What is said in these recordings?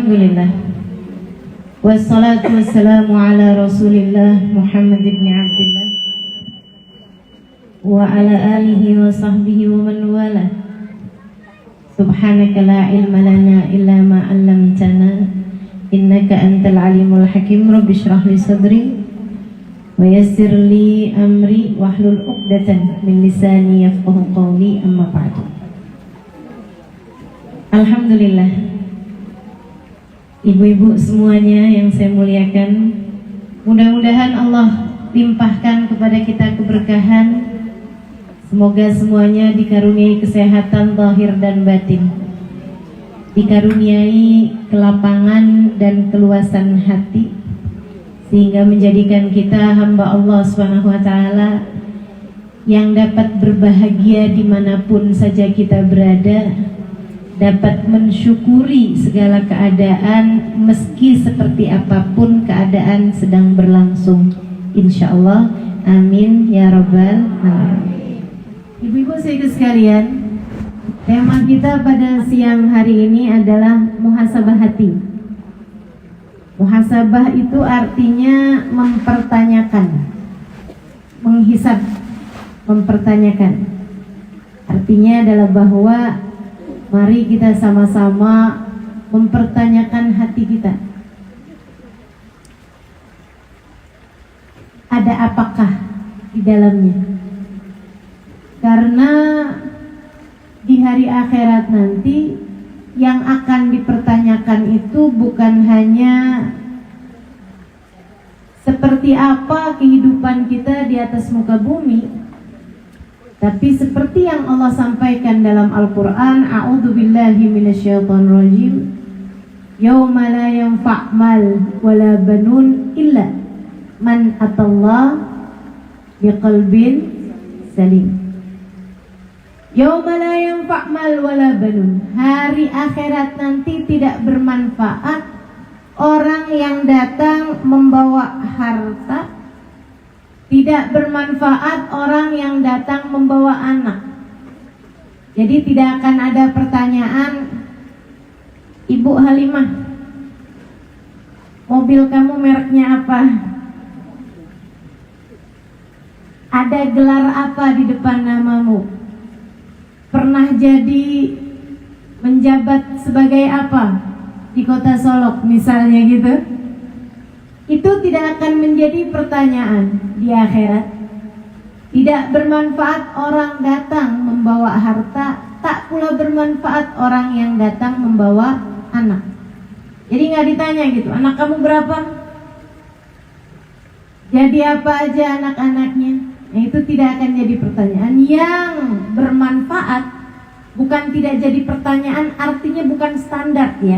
Alhamdulillah. Wassalatu wassalamu ala Rasulillah Muhammad ibn Abdullah wa ala alihi wa sahbihi wa man wala. Subhanaka la ilma lana illa ma 'allamtana innaka antal alimul hakim. Rabbi shrah li sadri wa yassir li amri wahlul 'uqdatan min lisani yafqahu qawli. Amma ba'du. Alhamdulillah, ibu-ibu semuanya yang saya muliakan, mudah-mudahan Allah limpahkan kepada kita keberkahan. Semoga semuanya dikaruniai kesehatan zahir dan batin, dikaruniai kelapangan dan keluasan hati, sehingga menjadikan kita hamba Allah Subhanahu wa Ta'ala yang dapat berbahagia dimanapun saja kita berada, dapat mensyukuri segala keadaan meski seperti apapun keadaan sedang berlangsung, insyaallah. Amin ya rabbal alamin. Ibu-ibu saudara sekalian, tema kita pada siang hari ini adalah muhasabah hati. Muhasabah itu artinya mempertanyakan, menghisab, mempertanyakan. Artinya adalah bahwa mari kita sama-sama mempertanyakan hati kita. Ada apakah di dalamnya? Karena di hari akhirat nanti yang akan dipertanyakan itu bukan hanya seperti apa kehidupan kita di atas muka bumi, tapi seperti yang Allah sampaikan dalam Al-Quran, a'udzubillahi minasyaitonirrajim, yauma la yanfa' mal wala banun illa man atallah biqalbin salim. Yauma la yanfa' mal wala banun, hari akhirat nanti tidak bermanfaat orang yang datang membawa harta, tidak bermanfaat orang yang datang membawa anak. Jadi tidak akan ada pertanyaan, Ibu Halimah, mobil kamu mereknya apa? Ada gelar apa di depan namamu? Pernah jadi menjabat sebagai apa di kota Solok misalnya gitu? Itu tidak akan menjadi pertanyaan di akhirat. Tidak bermanfaat orang datang membawa harta, tak pula bermanfaat orang yang datang membawa anak. Jadi nggak ditanya gitu, anak kamu berapa? Jadi apa aja anak-anaknya? Nah, itu tidak akan jadi pertanyaan. Yang bermanfaat bukan tidak jadi pertanyaan, artinya bukan standar ya.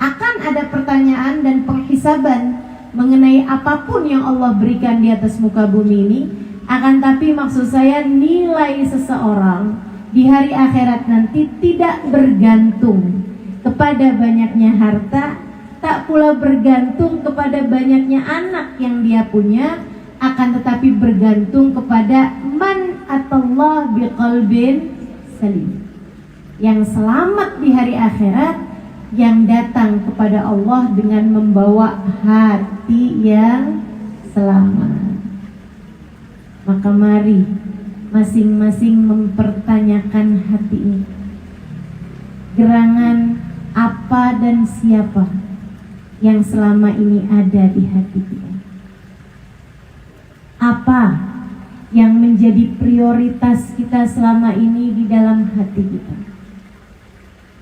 Akan ada pertanyaan dan penghisaban mengenai apapun yang Allah berikan di atas muka bumi ini. Akan tapi maksud saya, nilai seseorang di hari akhirat nanti tidak bergantung kepada banyaknya harta, tak pula bergantung kepada banyaknya anak yang dia punya, akan tetapi bergantung kepada man atallah biqalbin salim, yang selamat di hari akhirat, yang datang kepada Allah dengan membawa hati yang selamat. Maka mari masing-masing mempertanyakan hati ini. Gerangan apa dan siapa yang selama ini ada di hati kita? Apa yang menjadi prioritas kita selama ini di dalam hati kita?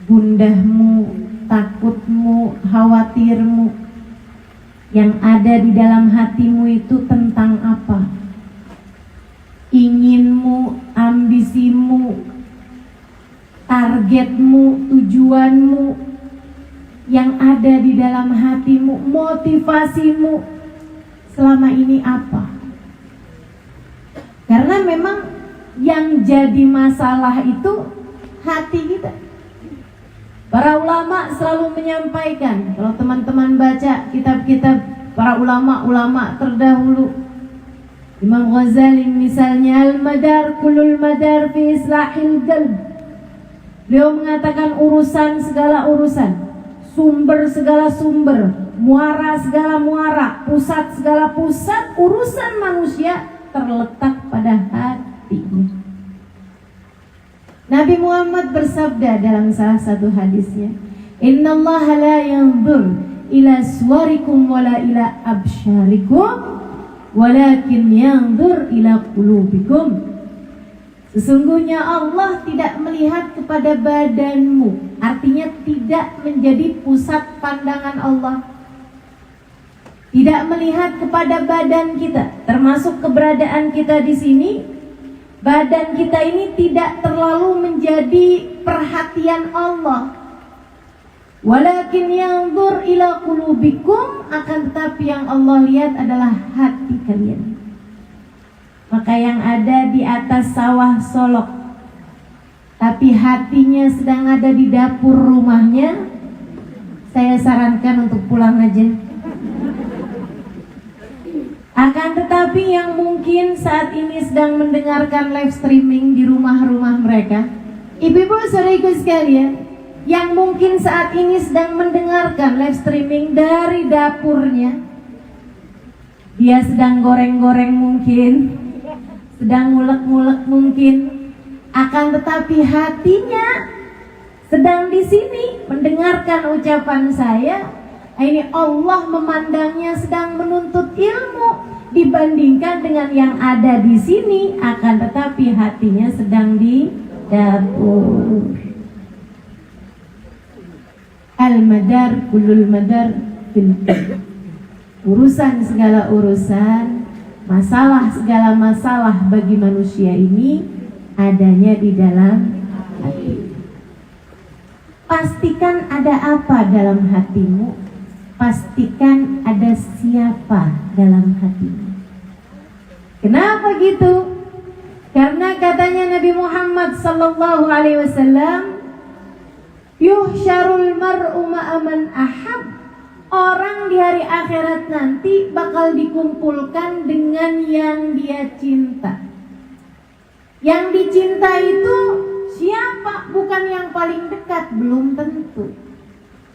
Gundahmu, takutmu, khawatirmu yang ada di dalam hatimu itu tentang apa? Inginmu, ambisimu, targetmu, tujuanmu yang ada di dalam hatimu, motivasimu selama ini apa? Karena memang yang jadi masalah itu hati kita. Para ulama selalu menyampaikan, kalau teman-teman baca kitab-kitab para ulama-ulama terdahulu, Imam Ghazali misalnya, al-madar kulul madar fi islahil qalb. Beliau mengatakan urusan segala urusan, sumber segala sumber, muara segala muara, pusat segala pusat, urusan manusia terletak pada hatinya. Nabi Muhammad bersabda dalam salah satu hadisnya, "Innallaha la yanzur ila suwarikum wala ila absyarikum, walakin yanzur ila qulubikum." Sesungguhnya Allah tidak melihat kepada badanmu, artinya tidak menjadi pusat pandangan Allah. Tidak melihat kepada badan kita, termasuk keberadaan kita di sini. Badan kita ini tidak terlalu menjadi perhatian Allah. Walakin yanzur ila qulubikum, akan tetapi yang Allah lihat adalah hati kalian. Maka yang ada di atas sawah solok, tapi hatinya sedang ada di dapur rumahnya, saya sarankan untuk pulang aja. Akan tetapi yang mungkin saat ini sedang mendengarkan live streaming di rumah-rumah mereka, ibu-ibu saudariku sekalian, yang mungkin saat ini sedang mendengarkan live streaming dari dapurnya, dia sedang goreng-goreng mungkin, sedang ngulek-ngulek mungkin, akan tetapi hatinya sedang di sini mendengarkan ucapan saya. Ini Allah memandangnya sedang menuntut ilmu dibandingkan dengan yang ada di sini, akan tetapi hatinya sedang di dapur. Al-madar kulul madar fil urusan segala urusan, masalah segala masalah bagi manusia ini adanya di dalam hati. Pastikan ada apa dalam hatimu, pastikan ada siapa dalam hatimu. Kenapa gitu? Karena katanya Nabi Muhammad sallallahu alaihi wasallam, yuhsyarul mar'u ma'aman ahab. Orang di hari akhirat nanti bakal dikumpulkan dengan yang dia cinta. Yang dicinta itu siapa? Bukan yang paling dekat, belum tentu.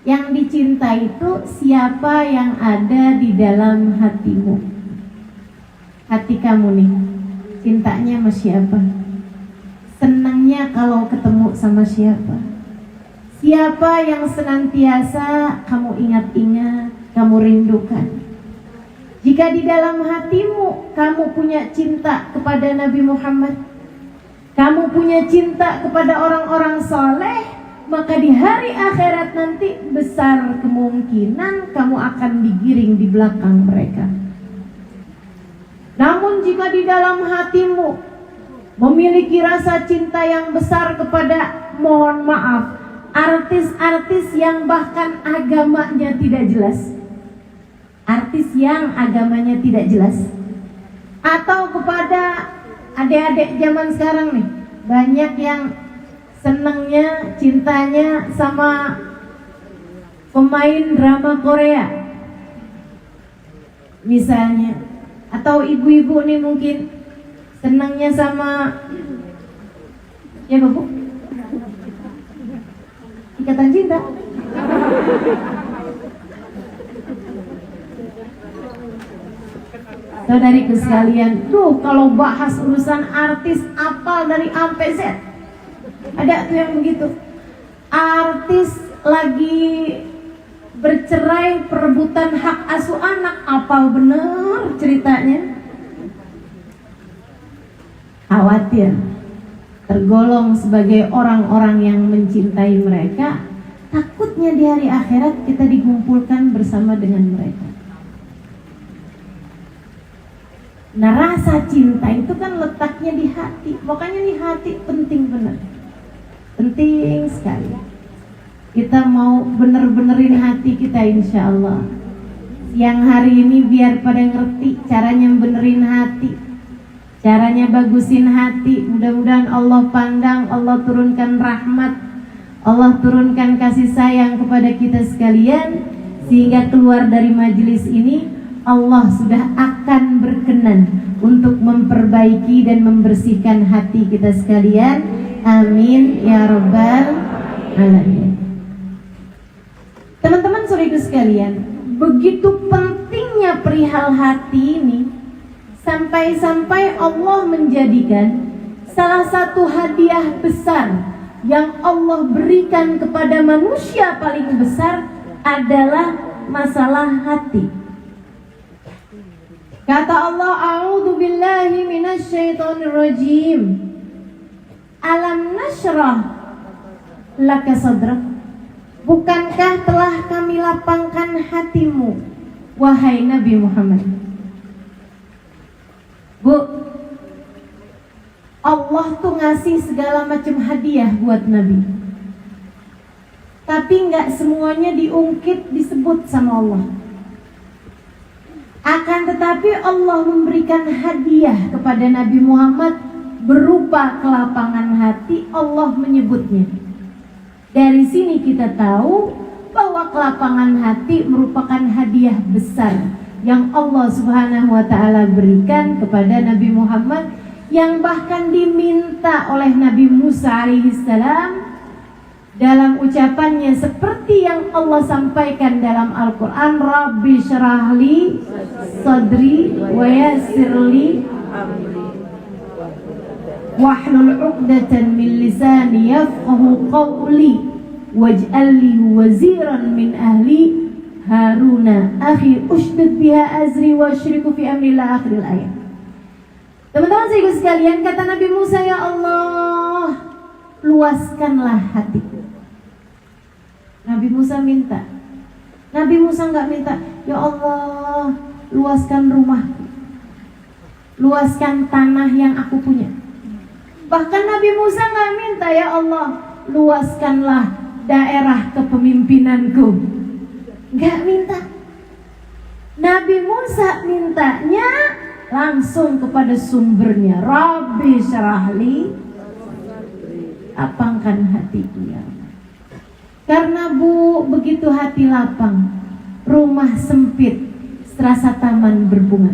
Yang dicinta itu siapa yang ada di dalam hatimu. Hati kamu nih, cintanya sama siapa? Senangnya kalau ketemu sama siapa? Siapa yang senantiasa kamu ingat-ingat, kamu rindukan? Jika di dalam hatimu kamu punya cinta kepada Nabi Muhammad, kamu punya cinta kepada orang-orang soleh, maka di hari akhirat nanti besar kemungkinan kamu akan digiring di belakang mereka. Namun jika di dalam hatimu memiliki rasa cinta yang besar kepada, mohon maaf, artis-artis yang bahkan agamanya tidak jelas, artis yang agamanya tidak jelas, atau kepada adik-adik zaman sekarang nih, banyak yang senangnya, cintanya sama pemain drama Korea misalnya, atau ibu-ibu nih mungkin senangnya sama ya Bu? Ikatan Cinta. Saudariku sekalian, tuh kalau bahas urusan artis apal dari A sampai Z. Ada tuh yang begitu. Artis lagi bercerai, perebutan hak asuh anak, apal bener ceritanya. Khawatir tergolong sebagai orang-orang yang mencintai mereka, takutnya di hari akhirat kita dikumpulkan bersama dengan mereka. Nah, rasa cinta itu kan letaknya di hati. Makanya di hati penting benar, penting sekali. Kita mau bener-benerin hati kita, insya Allah. Yang hari ini biar pada ngerti caranya benerin hati, caranya bagusin hati. Mudah-mudahan Allah pandang, Allah turunkan rahmat, Allah turunkan kasih sayang kepada kita sekalian, sehingga keluar dari majelis ini Allah sudah akan berkenan untuk memperbaiki dan membersihkan hati kita sekalian. Amin ya rabbal alamin. Teman-teman saudaraku sekalian, begitu pentingnya perihal hati ini, sampai-sampai Allah menjadikan salah satu hadiah besar yang Allah berikan kepada manusia paling besar adalah masalah hati. Kata Allah, a'udzu billahi minasyaitonir rajim. Alam nashrah laka sadrak. Bukankah telah kami lapangkan hatimu, wahai Nabi Muhammad? Bu, Allah tuh ngasih segala macam hadiah buat Nabi, tapi nggak semuanya diungkit disebut sama Allah. Akan tetapi Allah memberikan hadiah kepada Nabi Muhammad berupa kelapangan hati. Allah menyebutnya. Dari sini kita tahu bahwa kelapangan hati merupakan hadiah besar yang Allah Subhanahu wa ta'ala berikan kepada Nabi Muhammad, yang bahkan diminta oleh Nabi Musa alaihissalam dalam ucapannya seperti yang Allah sampaikan dalam Al-Quran, Rabbi syrahli sadri wa yassirli wahlul 'uqdatan min lisani yafqahu qawli waj'alli waziran min ahli Haruna akhi ushdud biha azri wa syriku fi amri la akhiril ayat. Teman-teman sekalian, kata Nabi Musa, ya Allah, luaskanlah hatiku. Nabi Musa minta. Nabi Musa nggak minta, ya Allah, luaskan rumahku, luaskan tanah yang aku punya. Bahkan Nabi Musa nggak minta, ya Allah, luaskanlah daerah kepemimpinanku. Nggak minta. Nabi Musa mintanya langsung kepada sumbernya. Rabbi syrahli, lapangkan hatiku ya. Karena Bu, begitu hati lapang, rumah sempit serasa taman berbunga.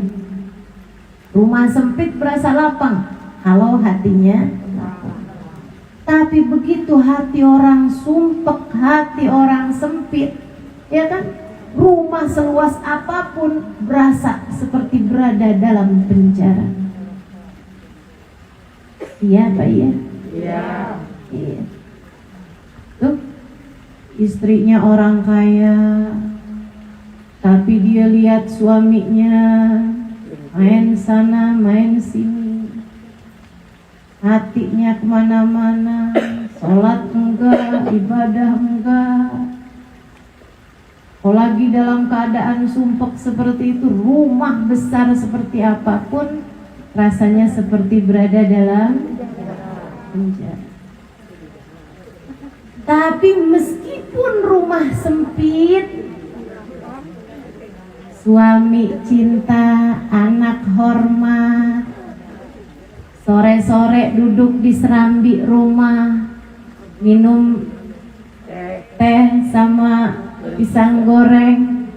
Rumah sempit berasa lapang kalau hatinya lapang. Tapi begitu hati orang sumpek, hati orang sempit, ya kan, rumah seluas apapun berasa seperti berada dalam penjara. Iya Pak ya? Iya. Tuh, istrinya orang kaya, tapi dia lihat suaminya main sana main sini, hatinya kemana-mana, sholat enggak, ibadah enggak. Kalau lagi dalam keadaan sumpek seperti itu, rumah besar seperti apapun rasanya seperti berada dalam penjara. Tapi meskipun rumah sempit, suami cinta, anak hormat, sore-sore duduk di serambi rumah, minum teh sama pisang goreng,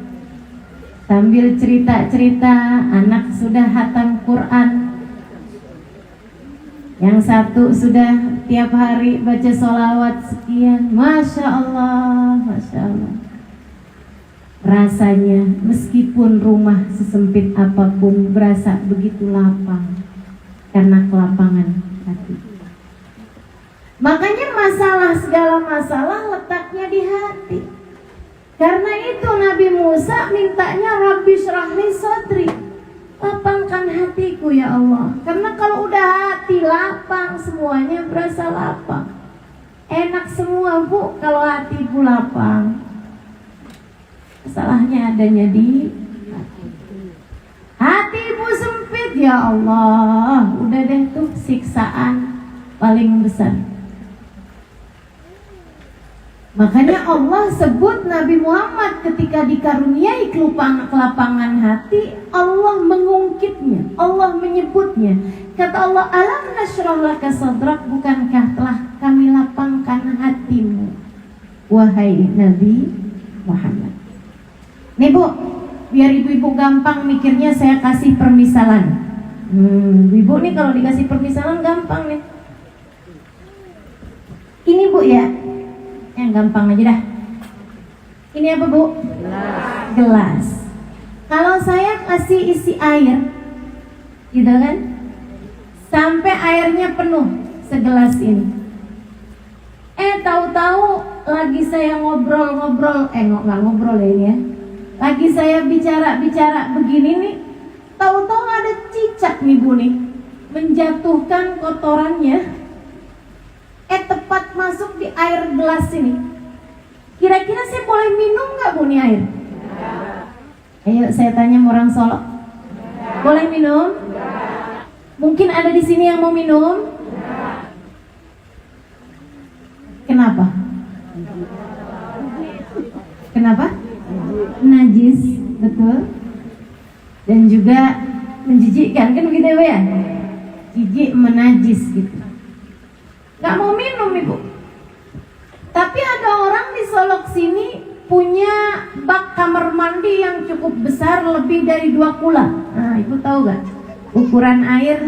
sambil cerita-cerita anak sudah hatam Quran, yang satu sudah tiap hari baca sholawat sekian. Masya Allah, Masya Allah. Rasanya meskipun rumah sesempit apapun berasa begitu lapang karena kelapangan hati. Makanya segala masalah letaknya di hati. Karena itu Nabi Musa mintanya Rabbi syrahli sadri, lapangkan hatiku ya Allah. Karena kalau udah hati lapang, semuanya berasa lapang. Enak semua Bu kalau hatiku lapang. Masalahnya adanya di hati. Hatimu sempit ya Allah, udah deh tuh siksaan paling besar. Makanya Allah sebut Nabi Muhammad ketika dikaruniai kelapangan hati, Allah mengungkitnya, Allah menyebutnya. Kata Allah, alam nashrah laka sadrak, bukankah telah kami lapangkan hatimu, wahai Nabi Muhammad. Nih Bu, biar ibu-ibu gampang mikirnya, saya kasih permisalan. Ibu nih kalau dikasih permisalan gampang nih. Ini Bu ya, yang gampang aja dah. Ini apa Bu? Gelas. Kalau saya kasih isi air, gitu kan, sampai airnya penuh segelas ini. Tahu-tahu lagi saya ngobrol-ngobrol, nggak ngobrol ya ini ya. Lagi saya bicara-bicara begini nih, tahu-tahu ada cicak nih Bu nih, menjatuhkan kotorannya, tepat masuk di air gelas ini. Kira-kira saya boleh minum nggak Bu nih air? Ayo saya tanya orang Solo, boleh minum? Mungkin ada di sini yang mau minum? Kenapa? Kenapa? Najis, betul. Dan juga menjijikkan, kan begitu ya? Jijik, menajis gitu. Gak mau minum Ibu. Tapi ada orang di Solok sini punya bak kamar mandi yang cukup besar, lebih dari 2 kula. Nah, Ibu tahu gak? Ukuran air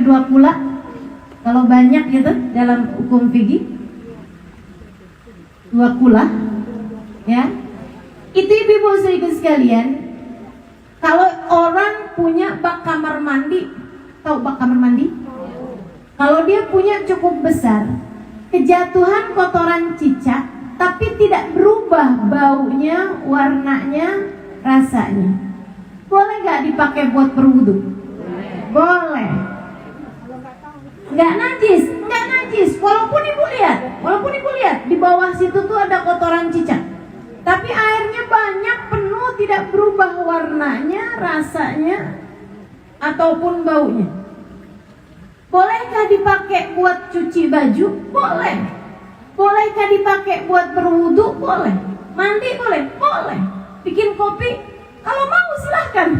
2 kula. Kalau banyak gitu dalam hukum fikih 2 kula, ya. Itu Ibu saudaraku sekalian, kalau orang punya bak kamar mandi, tahu bak kamar mandi? Kalau dia punya cukup besar, kejatuhan kotoran cicak, tapi tidak berubah baunya, warnanya, rasanya, boleh gak dipakai buat berwudu? Boleh. Nggak najis, walaupun ibu lihat di bawah situ tuh ada kotoran cicak, tapi airnya banyak, penuh, tidak berubah warnanya, rasanya, ataupun baunya. Bolehkah dipakai buat cuci baju? Boleh. Bolehkah dipakai buat berwudu? Boleh. Mandi boleh? Boleh. Bikin kopi? Kalau mau silahkan.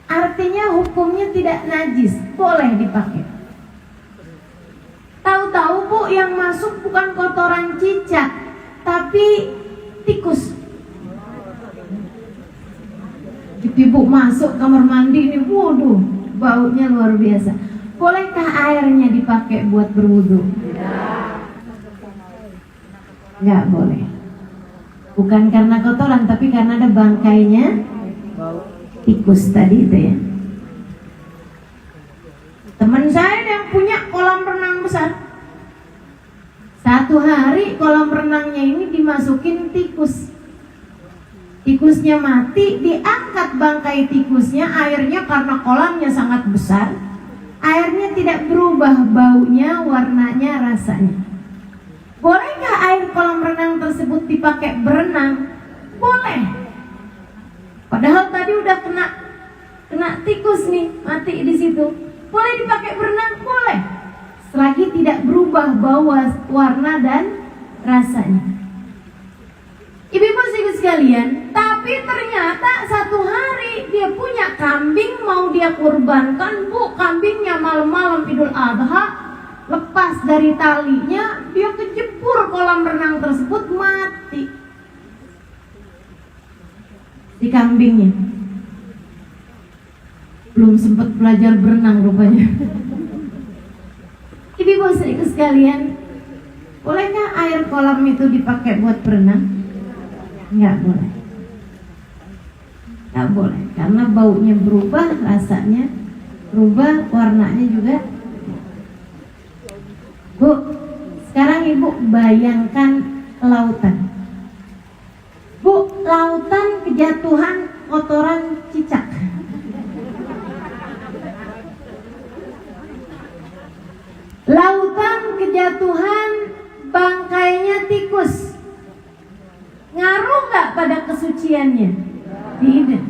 Artinya hukumnya tidak najis, boleh dipakai. Tahu-tahu Bu, yang masuk bukan kotoran cicak, tapi tikus. Ibu masuk kamar mandi ini, waduh, baunya luar biasa. Bolehkah airnya dipakai buat berwudu? Nggak boleh. Bukan karena kotoran, tapi karena ada bangkainya tikus tadi itu ya. Teman saya yang punya kolam renang besar, satu hari kolam renangnya ini dimasukin tikus. Tikusnya mati, diangkat bangkai tikusnya, airnya karena kolamnya sangat besar, airnya tidak berubah baunya, warnanya, rasanya. Bolehkah air kolam renang tersebut dipakai berenang? Boleh. Padahal tadi udah kena tikus nih, mati di situ. Boleh dipakai berenang? Boleh. Selagi tidak berubah bau, warna dan rasanya. Ibu-ibu sekalian, tapi ternyata satu hari dia punya kambing mau dia kurbankan, Bu. Kambingnya malam-malam Idul Adha, lepas dari talinya, dia kejebur kolam renang tersebut, mati di kambingnya. Belum sempat belajar berenang rupanya. Ibu-ibu sekalian, bolehkah air kolam itu dipakai buat berenang? Nggak boleh. Nggak boleh, karena baunya berubah, rasanya berubah, warnanya juga. Bu, sekarang Ibu bayangkan lautan. Bu, lautan kejatuhan kotoran cicak. Lautan kejatuhan bangkainya tikus. Ngaruh nggak pada kesuciannya? Tidak.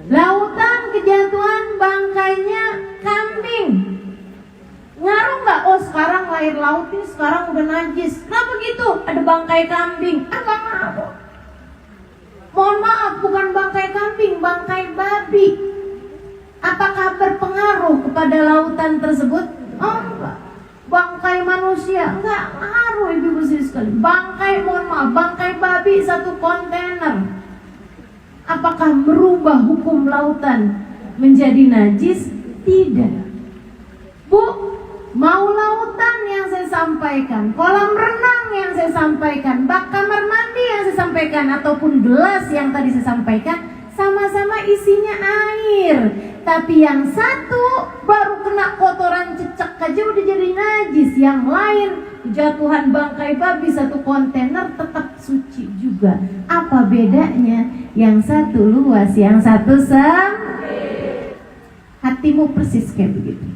Lautan kejatuhan bangkainya kambing. Ngaruh nggak? Oh, sekarang air laut ini sekarang udah najis. Kenapa gitu? Ada bangkai kambing. Nggak ngaruh. Mohon maaf, bukan bangkai kambing, bangkai babi. Apakah berpengaruh kepada lautan tersebut? Oh, enggak. Bangkai manusia enggak ngaruh, ibu-ibu sekali. Bangkai, mohon maaf, bangkai babi satu kontainer. Apakah merubah hukum lautan menjadi najis? Tidak. Bu, mau lautan yang saya sampaikan, kolam renang yang saya sampaikan, bak kamar mandi yang saya sampaikan, ataupun gelas yang tadi saya sampaikan, sama-sama isinya air. Tapi yang satu baru kena kotoran cecek aja udah jadi najis. Yang lain jatuhan bangkai babi satu kontainer tetap suci juga. Apa bedanya? Yang satu luas, yang satu sempit. Hatimu persis kayak begitu.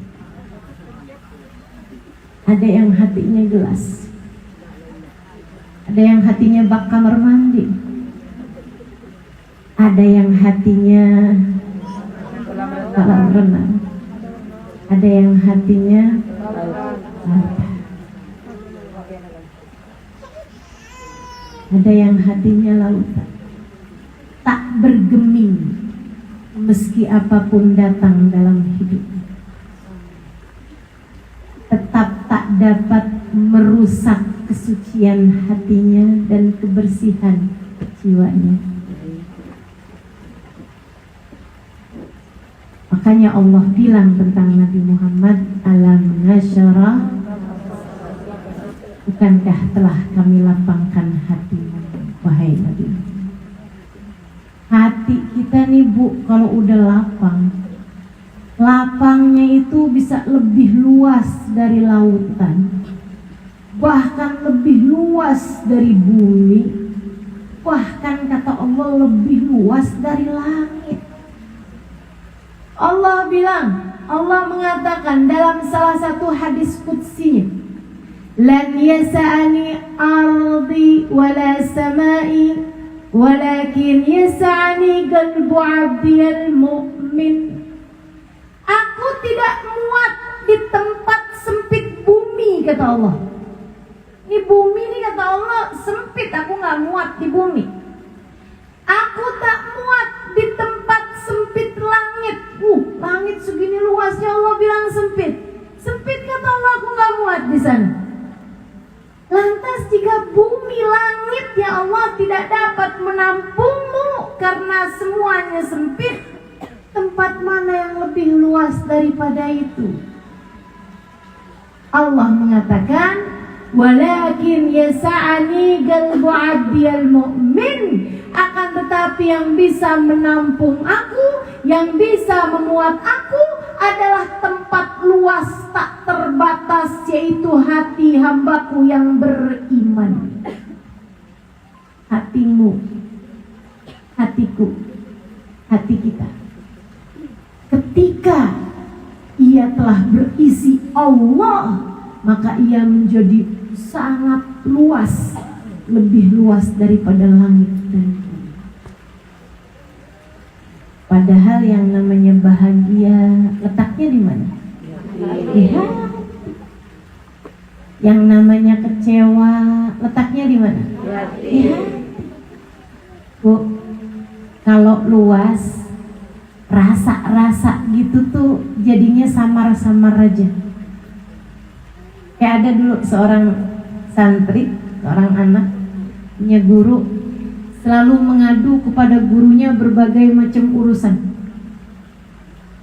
Ada yang hatinya gelas, ada yang hatinya bak kamar mandi, ada yang hatinya kolam renang, ada yang hatinya lautan, ada yang hatinya lautan, tak bergeming meski apapun datang dalam hidupnya, tetap tak dapat merusak kesucian hatinya dan kebersihan jiwanya. Makanya Allah bilang tentang Nabi Muhammad, alam nasyarah, bukankah telah kami lapangkan hatimu, wahai Nabi. Hati kita nih Bu, kalau udah lapang, lapangnya itu bisa lebih luas dari lautan, bahkan lebih luas dari bumi, bahkan kata Allah lebih luas dari langit. Allah bilang, Allah mengatakan dalam salah satu hadis qudsinya, lan yasa'ani ardi wala samai walakin yasa'ani qalbu 'abdiyal mu'min. Aku tidak muat di tempat sempit bumi, kata Allah. Ini bumi ini kata Allah sempit, aku gak muat di bumi. Aku tak muat di tempat sempit langit. Langit segini luasnya Allah bilang sempit. Sempit kata Allah, aku gak muat di sana. Lantas jika bumi langit ya Allah tidak dapat menampungmu karena semuanya sempit, tempat mana yang lebih luas daripada itu? Allah mengatakan, walakin yasa'ani qalbu 'abdiyal mu'min. Akan tetapi yang bisa menampung aku, yang bisa memuat aku adalah tempat luas tak terbatas, yaitu hati hambaku yang beriman. Hatimu, hatiku, hati kita, ketika ia telah berisi Allah, maka ia menjadi sangat luas, lebih luas daripada langit dan bumi. Padahal yang namanya bahagia letaknya di mana? Di hati. Yang namanya kecewa letaknya di mana? Di hati. Bu, kalau luas, rasa-rasa gitu tuh jadinya samar-samar aja. Kayak ada dulu seorang santri, seorang anak punya guru, selalu mengadu kepada gurunya berbagai macam urusan.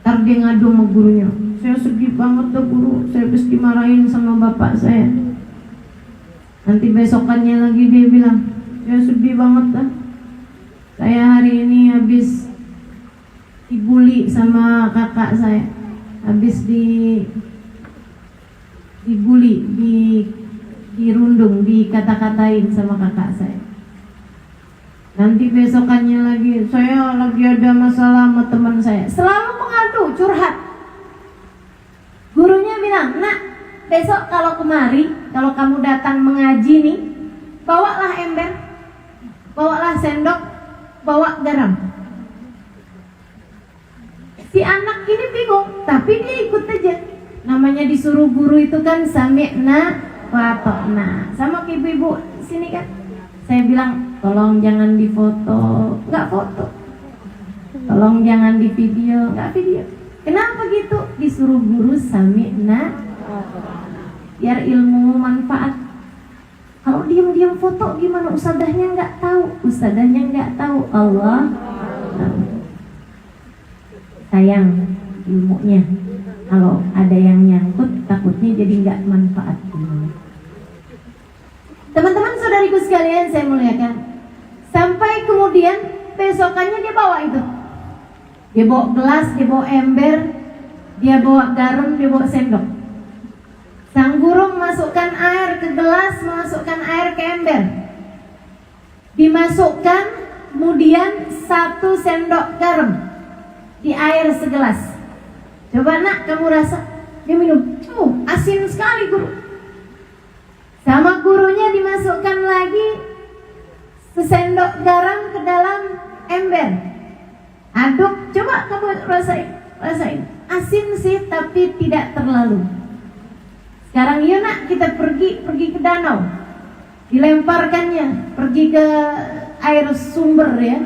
Ntar dia ngadu sama gurunya, saya sedih banget tuh guru, saya habis dimarahin sama bapak saya. Nanti besokannya lagi dia bilang, saya sedih banget dah, saya hari ini habis dibully sama kakak saya, habis dibully, dirundung, dikata-katain sama kakak saya. Nanti besokannya lagi, saya lagi ada masalah sama teman saya. Selalu mengadu, curhat. Gurunya bilang, nak, besok kalau kemari, kalau kamu datang mengaji nih, bawalah ember, bawalah sendok, bawa garam. Si anak ini bingung, tapi dia ikut aja. Namanya disuruh guru itu kan sami'na wa ta'na. Sama ke ibu-ibu sini kan, saya bilang tolong jangan difoto, nggak foto. Tolong jangan di video, nggak video. Kenapa gitu? Disuruh guru sami'na, biar ilmu manfaat. Kalau diam-diam foto gimana? Ustadzahnya nggak tahu, ustadzahnya nggak tahu, Allah tahu. Sayang ilmunya. Kalau ada yang nyangkut, takutnya jadi nggak manfaat. Teman-teman saudariku sekalian saya muliakan, sampai kemudian besokannya dia bawa itu. Dia bawa gelas, dia bawa ember, dia bawa garam, dia bawa sendok. Sang guru masukkan air ke gelas, masukkan air ke ember. Dimasukkan kemudian 1 sendok garam di air segelas. Coba nak kamu rasa. Dia minum, asin sekali guru. Sama gurunya dimasukkan lagi sesendok garam ke dalam ember. Aduk, coba kamu rasain. Asin sih tapi tidak terlalu. Sekarang yuk nak kita pergi ke danau. Dilemparkannya, pergi ke air sumber ya.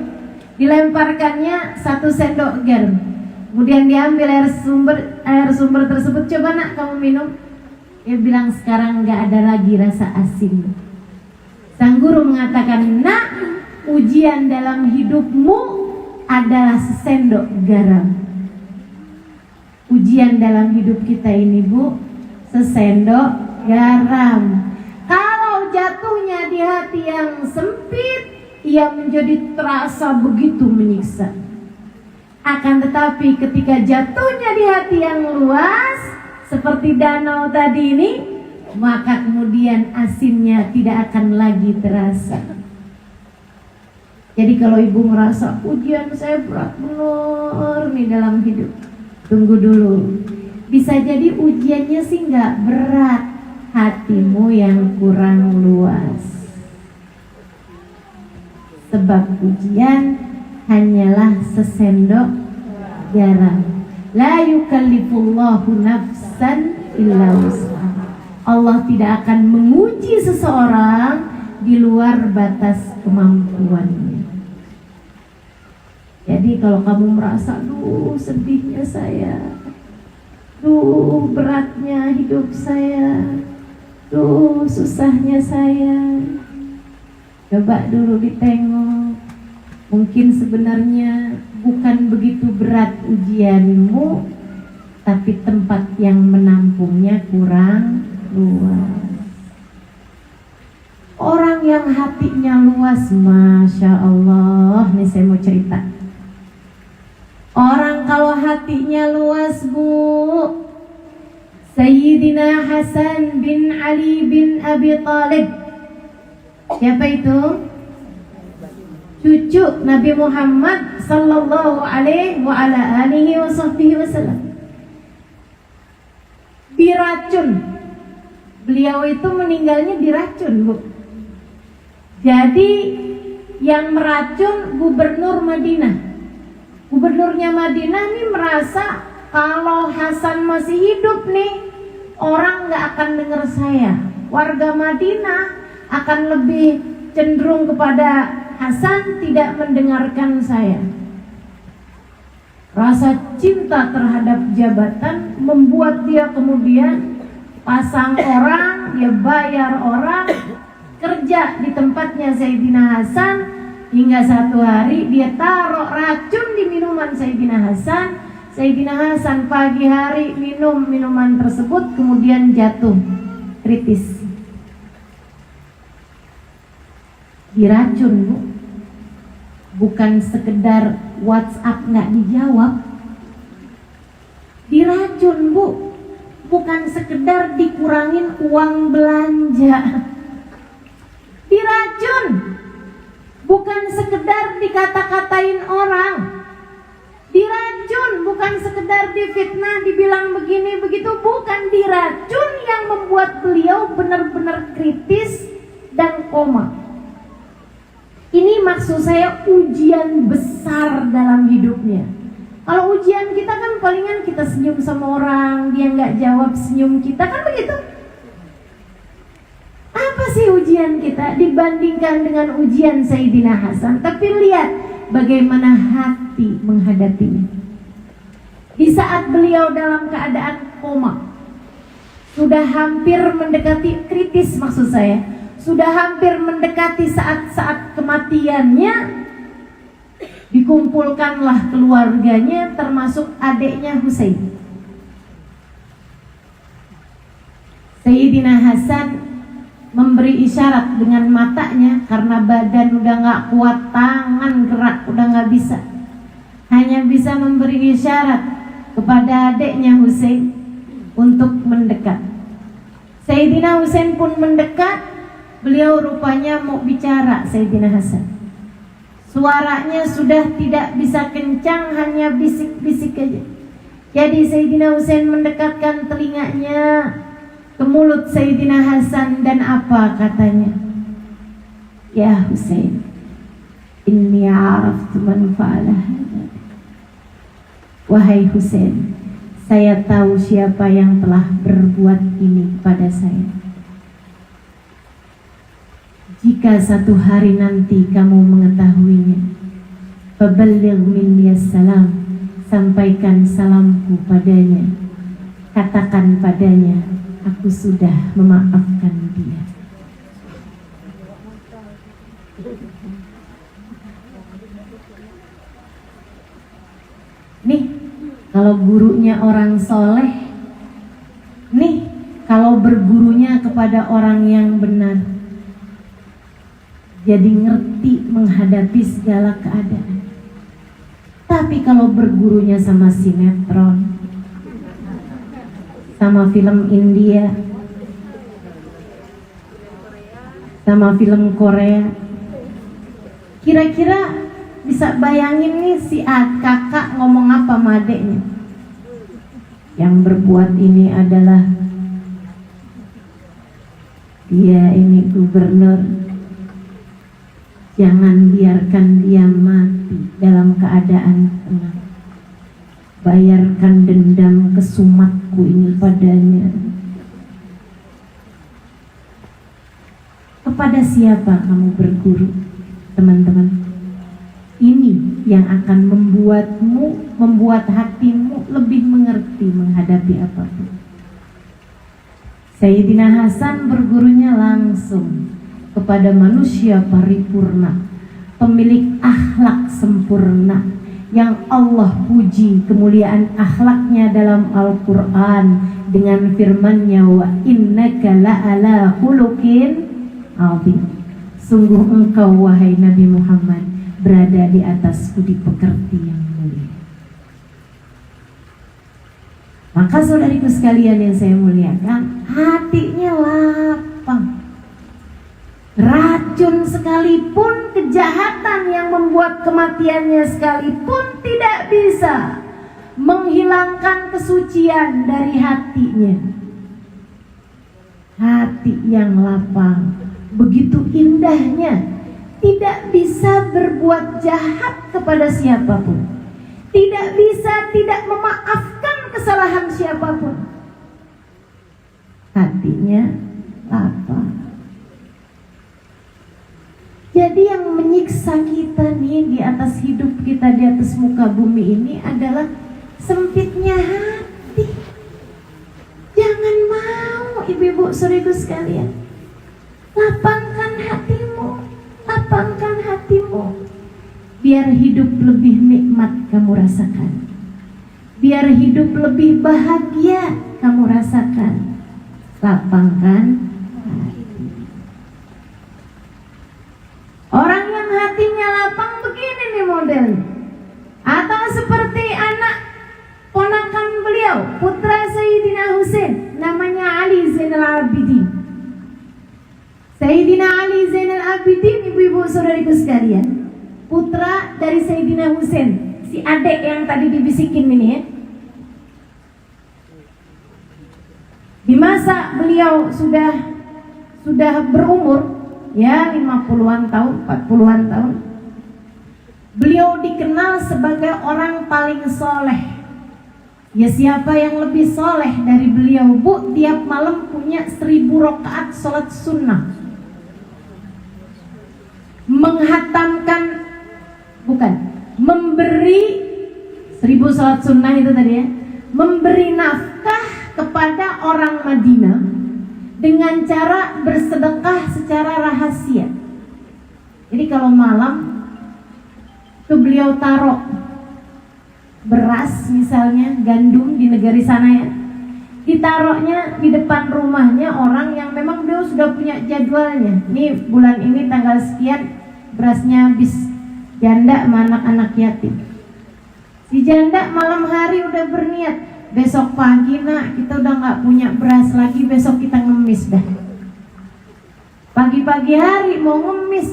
Dilemparkannya 1 sendok garam. Kemudian diambil air sumber tersebut, coba nak kamu minum. Dia bilang sekarang nggak ada lagi rasa asin. Sang guru mengatakan, nak, ujian dalam hidupmu adalah sesendok garam. Ujian dalam hidup kita ini, Bu, sesendok garam. Kalau jatuhnya di hati yang sempit, ia menjadi terasa begitu menyiksa. Akan tetapi ketika jatuhnya di hati yang luas, seperti danau tadi ini, maka kemudian asinnya tidak akan lagi terasa. Jadi kalau ibu merasa ujian saya berat benar nih dalam hidup, tunggu dulu. Bisa jadi ujiannya sih nggak berat, hatimu yang kurang luas. Sebab ujian hanyalah sesendok garam. La yukallifullahu nafsan illa wus'aha. Allah tidak akan menguji seseorang di luar batas kemampuannya. Jadi kalau kamu merasa, duh sedihnya saya, duh beratnya hidup saya, duh susahnya saya, coba dulu ditengok. Mungkin sebenarnya bukan begitu berat ujianmu, tapi tempat yang menampungnya kurang luas. Orang yang hatinya luas, Masya Allah, nih saya mau cerita. Orang kalau hatinya luas, Bu, Sayyidina Hasan bin Ali bin Abi Thalib. Siapa itu? Cucu Nabi Muhammad sallallahu alaihi wa ala alihi wasallam. Diracun. Beliau itu meninggalnya diracun, Bu. Jadi yang meracun gubernur Madinah. Gubernurnya Madinah nih merasa kalau Hasan masih hidup nih, orang gak akan dengar saya. Warga Madinah akan lebih cenderung kepada Hasan, tidak mendengarkan saya. Rasa cinta terhadap jabatan membuat dia kemudian pasang orang, dia bayar orang kerja di tempatnya Sayyidina Hasan. Hingga satu hari dia taruh racun di minuman Sayyidina Hasan. Sayyidina Hasan pagi hari minum minuman tersebut, kemudian jatuh kritis. Diracun, Bu. Bukan sekedar WhatsApp nggak dijawab. Diracun, Bu. Bukan sekedar dikurangin uang belanja. Diracun. Bukan sekedar dikata-katain orang. Diracun, bukan sekedar difitnah, dibilang begini begitu, bukan. Diracun yang membuat beliau benar-benar kritis dan koma. Ini maksud saya ujian besar dalam hidupnya. Kalau ujian kita kan palingan kita senyum sama orang, dia nggak jawab senyum kita, kan begitu. Apa sih ujian kita dibandingkan dengan ujian Sayyidina Hasan? Tapi lihat bagaimana hati menghadapinya. Di saat beliau dalam keadaan koma, sudah hampir mendekati kritis, maksud saya, sudah hampir mendekati saat-saat kematiannya, dikumpulkanlah keluarganya termasuk adiknya Husain. Sayyidina Hasan memberi isyarat dengan matanya karena badan udah gak kuat, tangan gerak udah gak bisa. Hanya bisa memberi isyarat kepada adiknya Husain untuk mendekat. Sayyidina Husain pun mendekat. Beliau rupanya mau bicara Sayyidina Hasan. Suaranya sudah tidak bisa kencang, hanya bisik-bisik aja. Jadi Sayyidina Husain mendekatkan telinganya ke mulut Sayyidina Hasan dan apa katanya? Ya Husain, inni araftu man fa'ala hadha. Wahai Husain, saya tahu siapa yang telah berbuat ini kepada saya. Jika satu hari nanti kamu mengetahuinya, faballigh minni salam, sampaikan salamku padanya. Katakan padanya, aku sudah memaafkan dia. Nih, kalau gurunya orang soleh, nih, kalau bergurunya kepada orang yang benar, jadi ngerti menghadapi segala keadaan. Tapi kalau bergurunya sama sinetron, sama film India, sama film Korea, kira-kira bisa bayangin nih si kakak ngomong apa sama adeknya? Yang berbuat ini adalah dia ini gubernur. Jangan biarkan dia mati dalam keadaan tenang. Bayarkan dendam kesumatku ini padanya. Kepada siapa kamu berguru, teman-teman? Ini yang akan membuat hatimu lebih mengerti menghadapi apapun. Sayyidina Hasan bergurunya langsung kepada manusia paripurna, pemilik akhlak sempurna, yang Allah puji kemuliaan akhlaknya dalam Al-Quran dengan firman-Nya, wa innaka la'ala khuluqin azim. Sungguh engkau wahai Nabi Muhammad berada di atas budi pekerti yang mulia. Maka saudariku sekalian yang saya muliakan, hatinya lapang. Racun sekalipun, kejahatan yang membuat kematiannya sekalipun tidak bisa menghilangkan kesucian dari hatinya. Hati yang lapang, begitu indahnya, tidak bisa berbuat jahat kepada siapapun, tidak bisa tidak memaafkan kesalahan siapapun. Hatinya lapang. Jadi yang menyiksa kita nih di atas hidup kita, di atas muka bumi ini adalah sempitnya hati. Jangan mau ibu-ibu saudaraku sekalian, lapangkan hatimu, lapangkan hatimu. Biar hidup lebih nikmat kamu rasakan, biar hidup lebih bahagia kamu rasakan. Lapangkan hati. Orang yang hatinya lapang begini nih model. Atau seperti anak ponakan beliau, putra Sayyidina Husain, namanya Ali Zainal Abidin. Sayyidina Ali Zainal Abidin, ibu-ibu saudariku sekalian, putra dari Sayyidina Husain, si adik yang tadi dibisikin ini ya. Di masa beliau sudah berumur ya 50-an tahun, 40-an tahun, beliau dikenal sebagai orang paling soleh. Ya siapa yang lebih soleh dari beliau, Bu? Tiap malam punya 1000 rakaat sholat sunnah, menghatamkan, memberi 1000 sholat sunnah itu tadi ya, memberi nafkah kepada orang Madinah dengan cara bersedekah secara rahasia. Jadi kalau malam tuh beliau taruh beras misalnya, gandum di negeri sana ya, ditaruhnya di depan rumahnya orang yang memang beliau sudah punya jadwalnya. Nih bulan ini tanggal sekian berasnya habis, janda sama anak-anak yatim. Si janda malam hari udah berniat, besok pagi nak kita udah gak punya beras lagi, besok kita ngemis dah. Pagi-pagi hari mau ngemis,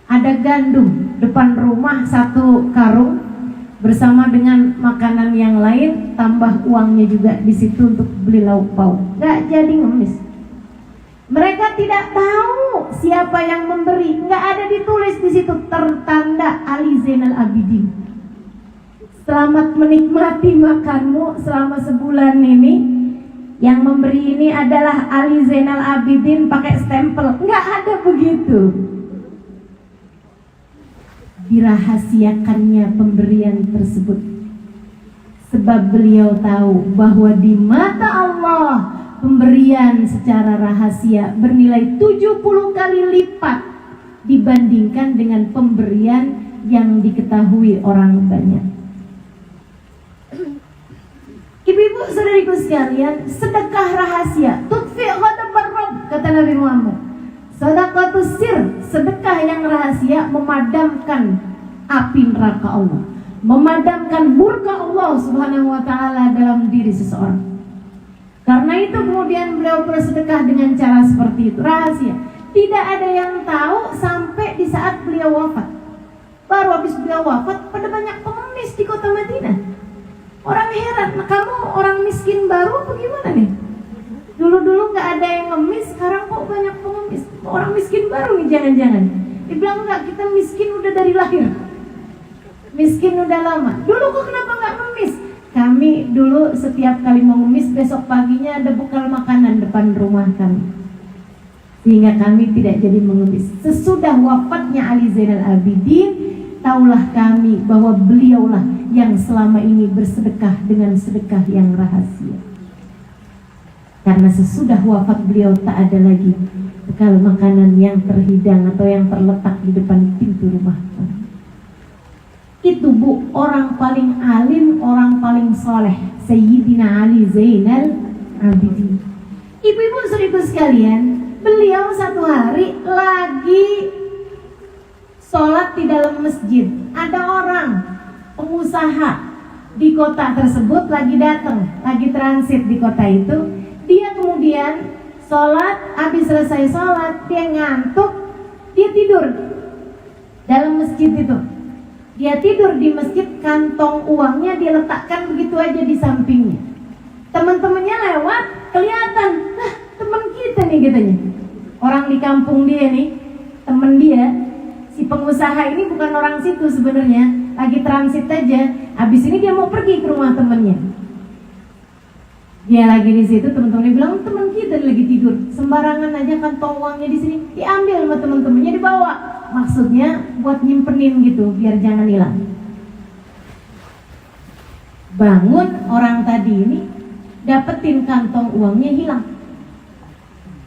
ada gandum depan rumah 1 karung bersama dengan makanan yang lain, tambah uangnya juga di situ untuk beli lauk pauk. Gak jadi ngemis. Mereka tidak tahu siapa yang memberi, nggak ada ditulis di situ tertanda Ali Zainal Abidin. Selamat menikmati makanmu selama sebulan ini. Yang memberi ini adalah Ali Zainal Abidin pakai stempel. Nggak ada begitu. Dirahasiakannya pemberian tersebut sebab beliau tahu bahwa di mata Allah pemberian secara rahasia bernilai 70 kali lipat dibandingkan dengan pemberian yang diketahui orang banyak. Ibu-ibu saudariku sekalian, sedekah rahasia tutfi ghadabar Rabb, kata Nabi Muhammad. Sedekatus sir, sedekah yang rahasia memadamkan api neraka Allah, memadamkan murka Allah Subhanahu wa taala dalam diri seseorang. Karena itu kemudian beliau bersedekah dengan cara seperti itu, rahasia. Tidak ada yang tahu sampai di saat beliau wafat. Baru habis beliau wafat, pada banyak pengemis di kota Madinah. Orang heran, kamu orang miskin baru apa gimana nih? Dulu-dulu nggak ada yang ngemis, sekarang kok banyak pengemis. Orang miskin baru nih jangan-jangan. Dibilang enggak, kita miskin udah dari lahir. Miskin udah lama. Dulu kok kenapa nggak ngemis? Kami dulu setiap kali mau ngemis, besok paginya ada bekal makanan depan rumah kami. Sehingga kami tidak jadi mengemis. Sesudah wafatnya Ali Zainal Abidin, taulah kami bahwa beliaulah yang selama ini bersedekah dengan sedekah yang rahasia. Karena sesudah wafat beliau tak ada lagi bekal makanan yang terhidang atau yang terletak di depan pintu rumah kami. Itu bu, orang paling alim, orang paling soleh, Sayyidina Ali Zainal Abidin. Ibu-ibu saudaraku sekalian, beliau satu hari lagi sholat di dalam masjid. Ada orang pengusaha di kota tersebut lagi datang, lagi transit di kota itu. Dia kemudian sholat, habis selesai sholat, dia ngantuk, dia tidur dalam masjid itu. Dia tidur di masjid, kantong uangnya dia letakkan begitu aja di sampingnya. Teman-temannya lewat, kelihatan, nah teman kita nih katanya. Orang di kampung dia nih, teman dia, si pengusaha ini bukan orang situ sebenarnya, lagi transit aja. Habis ini dia mau pergi ke rumah temannya. Dia lagi di situ, teman-temannya bilang, teman kita lagi tidur, sembarangan aja kantong uangnya di sini, diambil sama teman-temannya, dibawa. Maksudnya buat nyimpenin gitu, biar jangan hilang. Bangun orang tadi ini, dapetin kantong uangnya hilang.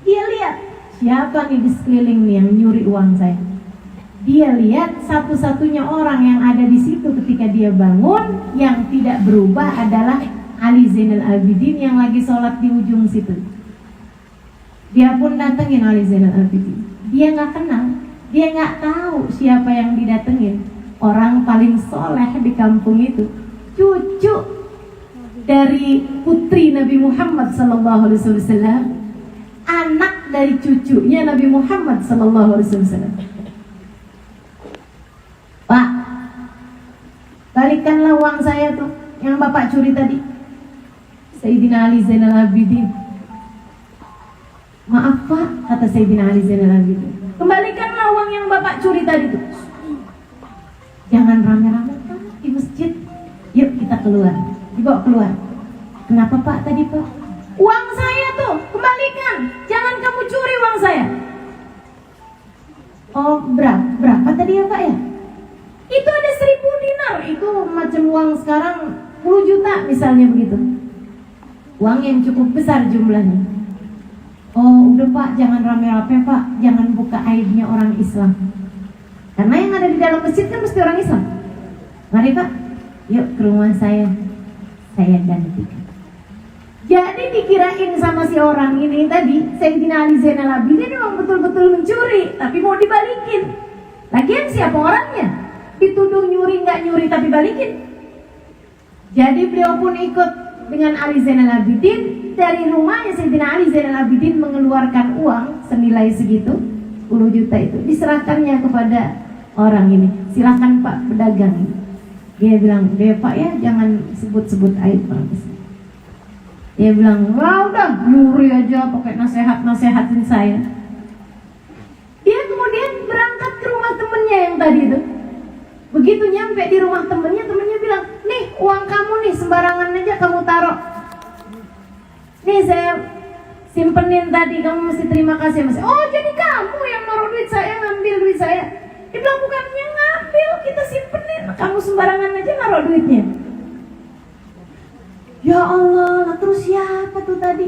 Dia lihat, siapa nih di sekeliling nih yang nyuri uang saya? Dia lihat satu-satunya orang yang ada di situ ketika dia bangun yang tidak berubah adalah Ali Zainal Abidin yang lagi sholat di ujung situ. Dia pun datengin Ali Zainal Abidin. Dia nggak kenal, dia nggak tahu siapa yang didatengin. Orang paling soleh di kampung itu, cucu dari putri Nabi Muhammad SAW, anak dari cucunya Nabi Muhammad SAW. Pak, balikanlah uang saya tuh yang bapak curi tadi. Sayyidina Ali Zainal Abidin, maaf pak, kata Sayyidina Ali Zainal Abidin, kembalikanlah uang yang bapak curi tadi tuh. Jangan rame-rame kan di masjid. Yuk kita keluar. Dibawa keluar. Kenapa pak tadi pak? Uang saya tuh, kembalikan. Jangan kamu curi uang saya. Oh berapa tadi ya pak ya? Itu ada 1000 dinar. Itu macam uang sekarang 10 juta misalnya begitu. Uang yang cukup besar jumlahnya. Oh udah pak, jangan rame-rame pak, jangan buka aibnya orang Islam. Karena yang ada di dalam masjid kan mesti orang Islam. Mari pak, yuk ke rumah saya gantikan. Jadi dikirain sama si orang ini tadi, Sayyidina Ali Zainal Abidin memang betul-betul mencuri, tapi mau dibalikin. Lagian siapa orangnya? Dituduh nyuri nggak nyuri tapi balikin. Jadi beliau pun ikut dengan Ali Zainal Abidin. Dari rumahnya Sayyidina Ali Zainal Abidin mengeluarkan uang senilai segitu, 10 juta itu, diserahkannya kepada orang ini. Silakan Pak pedagang ini. Dia bilang, "Deh Pak ya, jangan sebut-sebut aib orang besar." Dia bilang, "Wah udah nyuri aja pakai nasihat-nasihatin saya." Dia kemudian berangkat ke rumah temennya yang tadi itu. Begitu nyampe di rumah temennya bilang, "Nih uang kamu nih, sembarangan aja kamu taruh. Nih saya simpenin tadi, kamu mesti terima kasih mas." "Oh jadi kamu yang naruh duit saya, ngambil duit saya?" Dia bilang, "Bukannya ngambil, kita simpenin, kamu sembarangan aja naruh duitnya." Ya Allah, terus siapa tuh tadi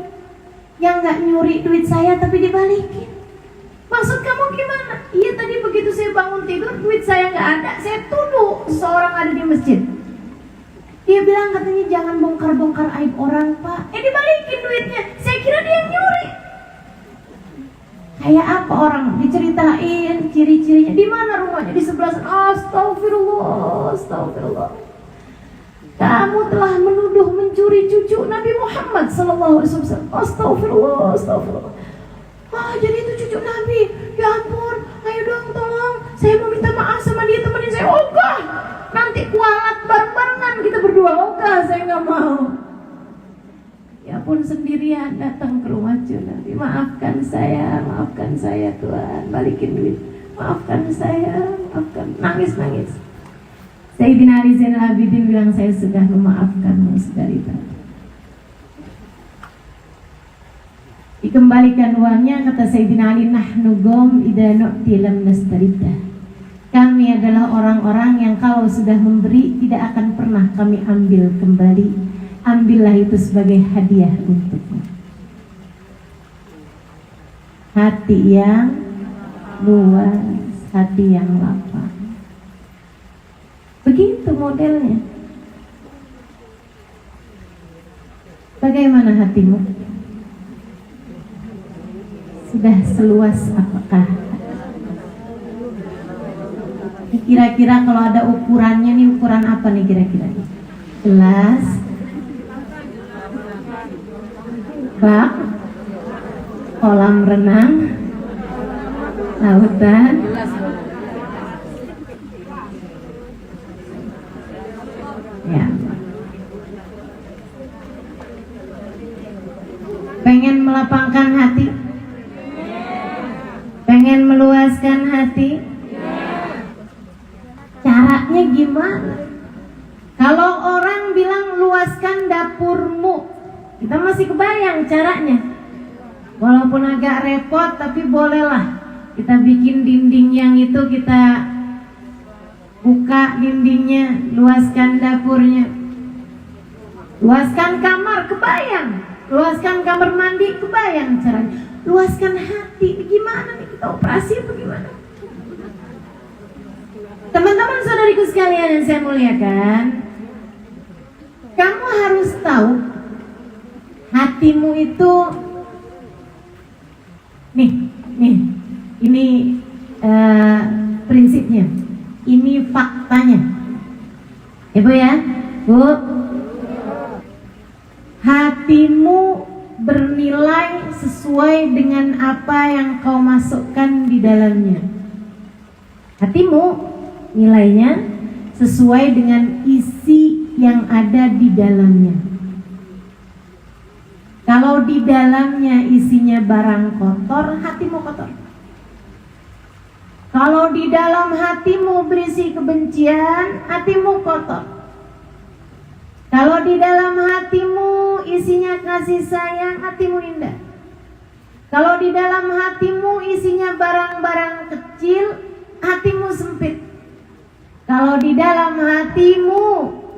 yang gak nyuri duit saya tapi dibalikin? Maksud kamu gimana? Iya tadi begitu saya bangun tidur, duit saya gak ada, saya tuduh seorang ada di masjid. Dia bilang katanya jangan bongkar-bongkar aib orang Pak. Dibalikin duitnya, saya kira dia yang nyuri. Kayak apa orang diceritain ciri-cirinya, di mana rumahnya, di sebelah sana. Astagfirullah, astagfirullah. Kamu telah menuduh mencuri cucu Nabi Muhammad sallallahu alaihi wasallam. Astagfirullah, astagfirullah. Jadi itu cucu Nabi. Ya ampun, ayo dong tolong, saya mau minta maaf sama dia, temenin saya. Ogah, nanti kualat bareng-barengan kita berdua. Ogah, saya nggak mau. Ya pun sendirian datang ke rumah cucu Nabi. Maafkan saya Tuhan, balikin duit. Maafkan saya, maafkan. Nangis. Sayyidina Ali Zainal Abidin bilang, "Saya sudah memaafkanmu dari tadi." Dikembalikan uangnya, kata Sayyidina Ali, "Nahnu gom idza nu'ti lam nastaridda." Kami adalah orang-orang yang kalau sudah memberi tidak akan pernah kami ambil kembali. Ambillah itu sebagai hadiah untukmu. Hati yang luas, hati yang lapang. Begitu modelnya. Bagaimana hatimu? Sudah seluas apakah? Kira-kira kalau ada ukurannya nih, ukuran apa nih kira-kira? Gelas, bak, kolam renang, lautan, ya. Pengen melapangkan hati? Pengen meluaskan hati? Caranya gimana? Kalau orang bilang luaskan dapurmu, kita masih kebayang caranya. Walaupun agak repot, tapi bolehlah kita bikin dinding yang itu, kita buka dindingnya, luaskan dapurnya. Luaskan kamar, kebayang. Luaskan kamar mandi, kebayang caranya. Luaskan hati, gimana nih, kita operasi apa gimana? Teman-teman saudariku sekalian yang saya muliakan, kamu harus tahu hatimu itu nih ini prinsipnya, ini faktanya. Ibu ya, Bu, hatimu bernilai sesuai dengan apa yang kau masukkan di dalamnya. Hatimu nilainya sesuai dengan isi yang ada di dalamnya. Kalau di dalamnya isinya barang kotor, hatimu kotor. Kalau di dalam hatimu berisi kebencian, hatimu kotor. Kalau di dalam hatimu isinya kasih sayang, hatimu indah. Kalau di dalam hatimu isinya barang-barang kecil, hatimu sempit. Kalau di dalam hatimu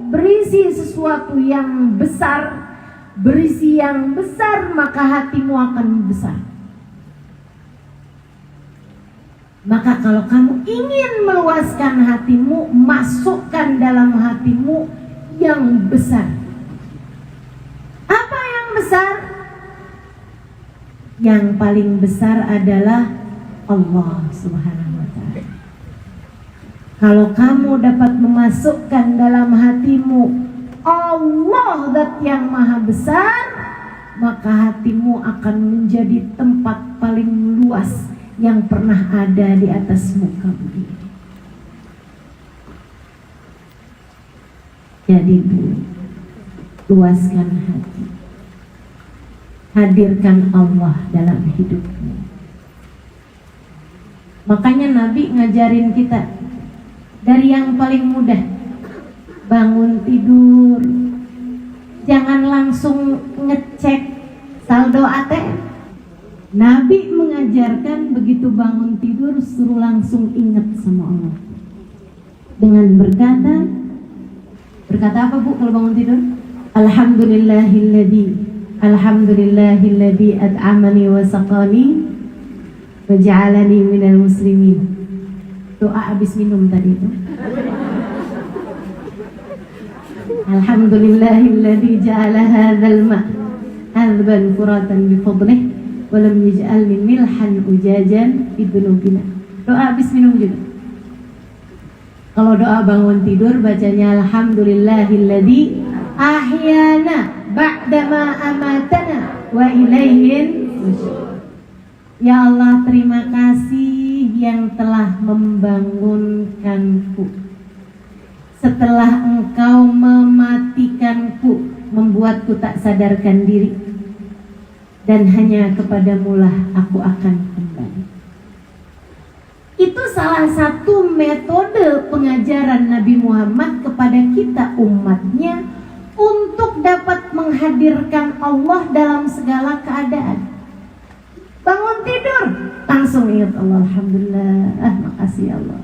berisi sesuatu yang besar, berisi yang besar, maka hatimu akan besar. Maka kalau kamu ingin meluaskan hatimu, masukkan dalam hatimu yang besar. Apa yang besar? yang paling besar adalah Allah Subhanahu wa ta'ala. Kalau kamu dapat memasukkan dalam hatimu Allah zat yang maha besar, maka hatimu akan menjadi tempat paling luas yang pernah ada di atas muka bumi. Jadi luaskan hati, hadirkan Allah dalam hidupmu. Makanya Nabi ngajarin kita dari yang paling mudah, bangun tidur, jangan langsung ngecek saldo ATM. Nabi mengajarkan begitu bangun tidur suruh langsung ingat sama Allah dengan berkata apa Bu kalau bangun tidur? Alhamdulillahilladzi at'amani wa saqani wa ja'alani minal muslimin. Doa habis minum tadi itu. Alhamdulillahilladzi ja'ala hadzal ma' hadban furatan bi fadlihi wa lam yaj'alni milhan ujajan fi dhunubina. Doa habis minum juga. Kalau doa bangun tidur bacanya alhamdulillahilladzi ahyana ba'dama amatana wa ilaihin nusyur. Ya Allah, terima kasih yang telah membangunkanku setelah Engkau mematikanku, membuatku tak sadarkan diri, dan hanya kepadamulah aku akan kembali. Itu salah satu metode pengajaran Nabi Muhammad kepada kita umatnya untuk dapat menghadirkan Allah dalam segala keadaan. Bangun tidur, langsung ingat Allah. Alhamdulillah, makasih Allah.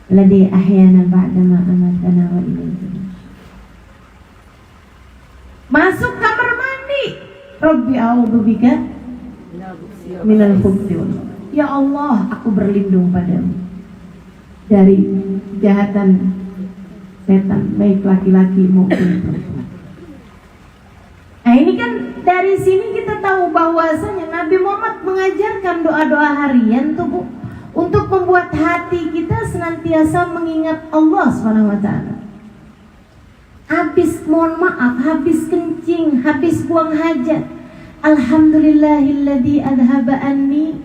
Ladzi ahyana ba'dama amatana wa ilaihi. Masuk kamar mandi, Rabbi a'udzubika minal khubuthi wal khaba'ith. Ya Allah, aku berlindung padamu dari kejahatan setan, baik laki-laki maupun perempuan. Nah ini kan dari sini kita tahu bahwasanya Nabi Muhammad mengajarkan doa-doa harian tuh Bu, untuk membuat hati kita senantiasa mengingat Allah SWT. Habis mohon maaf, habis kencing, habis buang hajat, alhamdulillahilladzi adhaba anni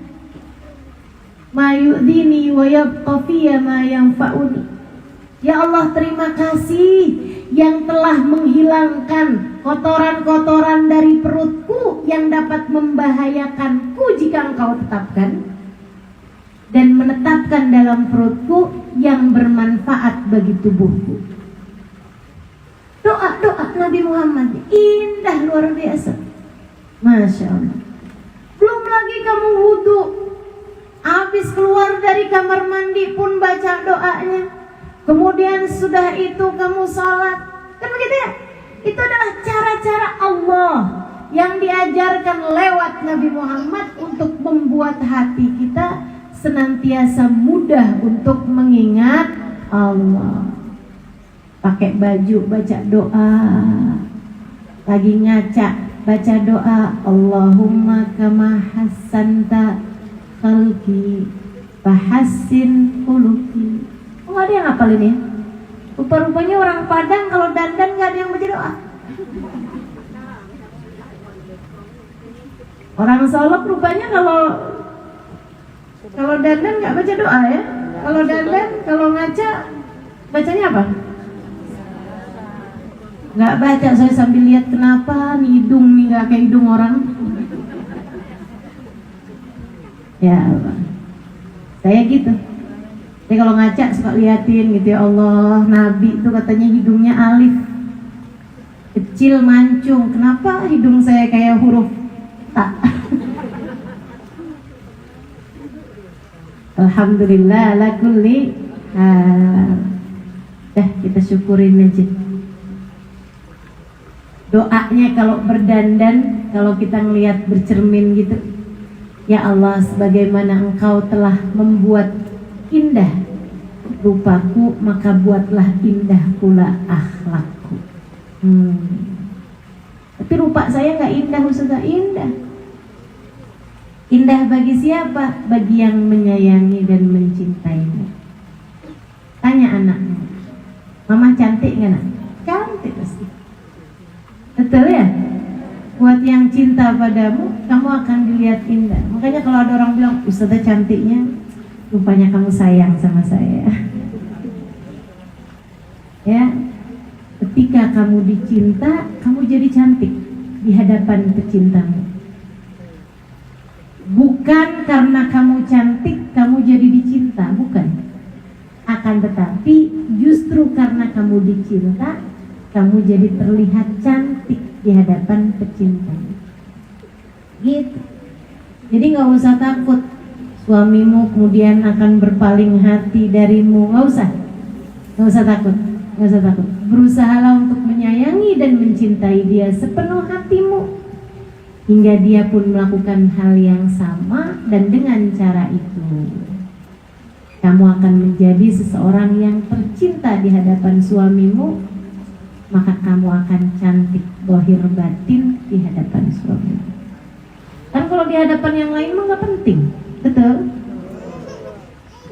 ma yu'dini wa yabqa fiyya ma yanfa'uni. Ya Allah, terima kasih yang telah menghilangkan kotoran-kotoran dari perutku yang dapat membahayakanku jika Engkau tetapkan, dan menetapkan dalam perutku yang bermanfaat bagi tubuhku. Doa-doa Nabi Muhammad indah luar biasa, Masya Allah. Belum lagi kamu wudhu, habis keluar dari kamar mandi pun baca doanya. Kemudian sudah itu kamu sholat, kan begitu ya? Itu adalah cara-cara Allah yang diajarkan lewat Nabi Muhammad untuk membuat hati kita senantiasa mudah untuk mengingat Allah. Pakai baju baca doa, lagi ngaca baca doa, Allahumma kama hassanta khalqi fahassin khuluqi. Oh, ada yang hafal ini ya? Rupa-rupanya orang Padang kalau dandan gak ada yang baca doa. Orang Solok rupanya kalau dandan gak baca doa ya. Kalau dandan, kalau ngaca bacanya apa? Gak baca, saya sambil lihat kenapa nih hidung nih gak kayak hidung orang. Ya Allah, saya gitu. Jadi kalau ngaca suka liatin gitu, ya Allah, Nabi itu katanya hidungnya alif, kecil mancung. Kenapa hidung saya kayak huruf ta? Alhamdulillah ala kulli hal. Kita syukurin aja. Doanya kalau berdandan, kalau kita ngelihat bercermin gitu, ya Allah, sebagaimana Engkau telah membuat indah rupaku, maka buatlah indah pula akhlakku. Tapi rupa saya nggak indah, Ustazah, indah. Indah bagi siapa? Bagi yang menyayangi dan mencintaimu. Tanya anaknya, mama cantik nggak nak? Cantik pasti. Betul ya? Buat yang cinta padamu, kamu akan dilihat indah. Makanya kalau ada orang bilang, Ustazah cantiknya, rupanya kamu sayang sama saya. Ya, ketika kamu dicinta, kamu jadi cantik di hadapan pecintamu. Bukan karena kamu cantik, kamu jadi dicinta, bukan. Akan tetapi justru karena kamu dicinta, kamu jadi terlihat cantik di hadapan pecintamu. Gitu. Jadi gak usah takut suamimu kemudian akan berpaling hati darimu. Gak usah takut. Berusahalah untuk menyayangi dan mencintai dia sepenuh hatimu, hingga dia pun melakukan hal yang sama. Dan dengan cara itu kamu akan menjadi seseorang yang tercinta di hadapan suamimu. Maka kamu akan cantik zahir batin di hadapan suamimu. Kan kalau di hadapan yang lain mah gak penting. Betul?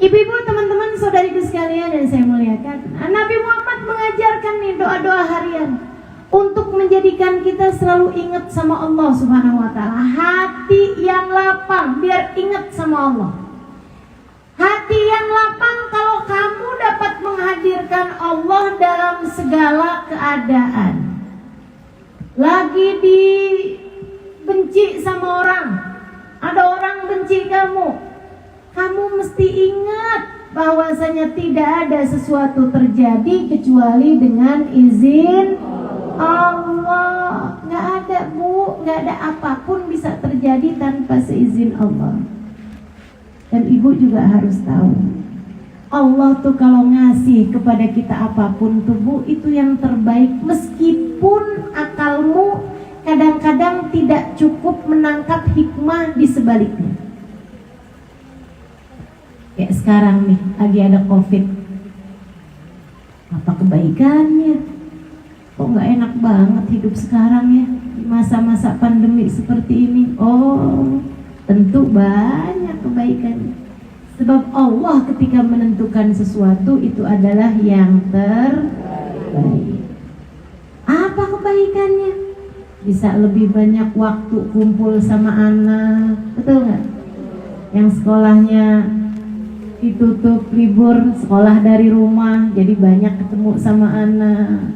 Ibu-ibu, teman-teman, saudariku sekalian yang saya muliakan, Nabi Muhammad mengajarkan nih doa-doa harian untuk menjadikan kita selalu ingat sama Allah Subhanahu wa Ta'ala. Hati yang lapang biar ingat sama Allah. Hati yang lapang kalau kamu dapat menghadirkan Allah dalam segala keadaan. Lagi dibenci sama orang, ada orang benci kamu, kamu mesti ingat bahwasanya tidak ada sesuatu terjadi kecuali dengan izin Allah. Nggak ada bu, nggak ada apapun bisa terjadi tanpa seizin Allah. Dan ibu juga harus tahu, Allah tuh kalau ngasih kepada kita apapun tuh bu, itu yang terbaik. Meskipun akalmu kadang-kadang tidak cukup menangkap hikmah di sebaliknya. Kayak sekarang nih, lagi ada COVID. Apa kebaikannya? Kok gak enak banget hidup sekarang ya, di masa-masa pandemi seperti ini? Oh, tentu banyak kebaikannya. Sebab Allah ketika menentukan sesuatu itu adalah yang terbaik. Apa kebaikannya? Bisa lebih banyak waktu kumpul sama anak. Betul gak? Yang sekolahnya ditutup, libur, sekolah dari rumah, jadi banyak ketemu sama anak,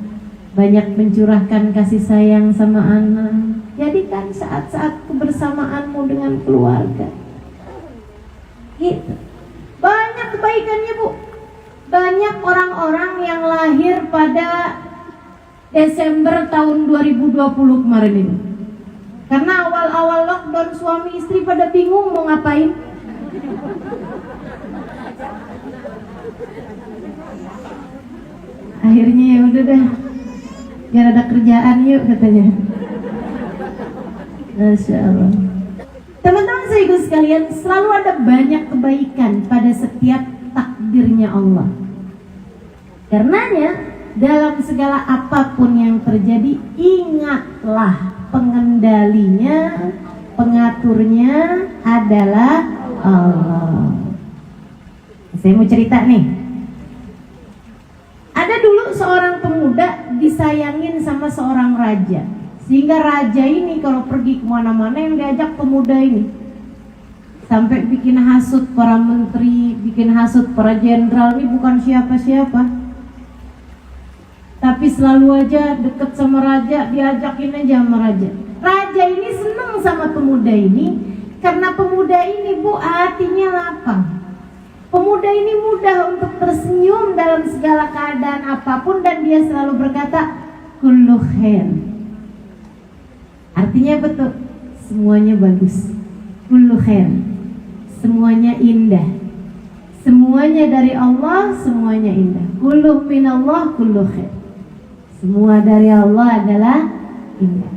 banyak mencurahkan kasih sayang sama anak. Jadikan saat-saat kebersamaanmu dengan keluarga. Gitu. Banyak kebaikannya bu. Banyak orang-orang yang lahir pada Desember tahun 2020 kemarin ini. Karena awal-awal lockdown suami istri pada bingung mau ngapain. Akhirnya ya udah deh, biar ada kerjaan yuk katanya. Masya Allah. Teman-teman saudaraku sekalian, selalu ada banyak kebaikan pada setiap takdirnya Allah. Karenanya dalam segala apapun yang terjadi, ingatlah pengendalinya, pengaturnya adalah Allah. Saya mau cerita nih. Ada dulu seorang pemuda disayangin sama seorang raja, sehingga raja ini kalau pergi kemana-mana yang diajak pemuda ini. Sampai bikin hasut para menteri, bikin hasut para jenderal, ini bukan siapa-siapa, tapi selalu aja deket sama raja, diajakin aja sama raja. Raja ini seneng sama pemuda ini, karena pemuda ini bu hatinya lapang. Pemuda ini mudah untuk tersenyum dalam segala keadaan apapun, dan dia selalu berkata kullu khair. Artinya betul, semuanya bagus. Kullu khair, semuanya indah, semuanya dari Allah, semuanya indah. Kullu minallah kullu khair, semua dari Allah adalah indah.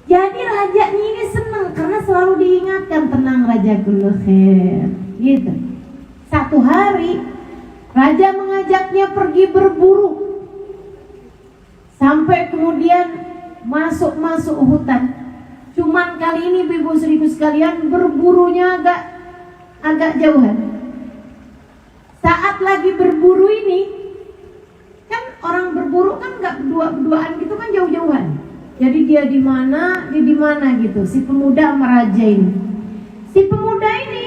Jadi raja ini senang karena selalu diingatkan, tenang raja, kullu khair. Gitu. Satu hari raja mengajaknya pergi berburu, sampai kemudian masuk hutan. Cuman kali ini ibu seribu sekalian berburunya agak jauhan. Saat lagi berburu ini, kan orang berburu kan nggak berdua-duaan gitu kan, jauh-jauhan. Jadi dia di mana gitu. Si pemuda sama raja ini. Si pemuda ini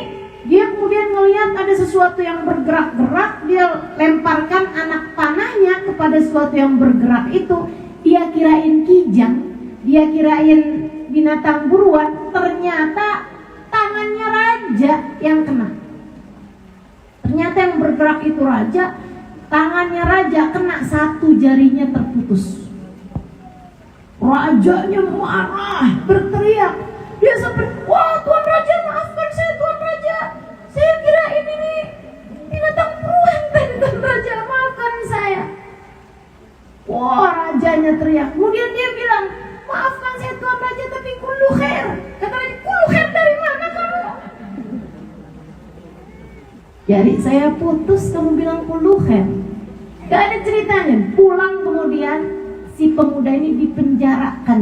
dia kemudian melihat ada sesuatu yang bergerak-gerak, dia lemparkan anak panahnya kepada sesuatu yang bergerak itu. Dia kirain kijang, dia kirain binatang buruan, ternyata tangannya raja yang kena. Ternyata yang bergerak itu raja, tangannya raja kena, satu jarinya terputus. Rajanya marah, berteriak. Dia sampai, wah Tuan Raja, maafkan saya Tuan Raja, saya kira ini binatang buruan tadi Tuan Raja, maafkan saya. Wah, rajanya teriak. Kemudian dia bilang, maafkan saya Tuan Raja, tapi kullu khair. Kata raja, kullu khair dari mana kamu? Jari saya putus, kamu bilang kullu khair. Gak ada ceritanya. Pulang kemudian si pemuda ini dipenjarakan.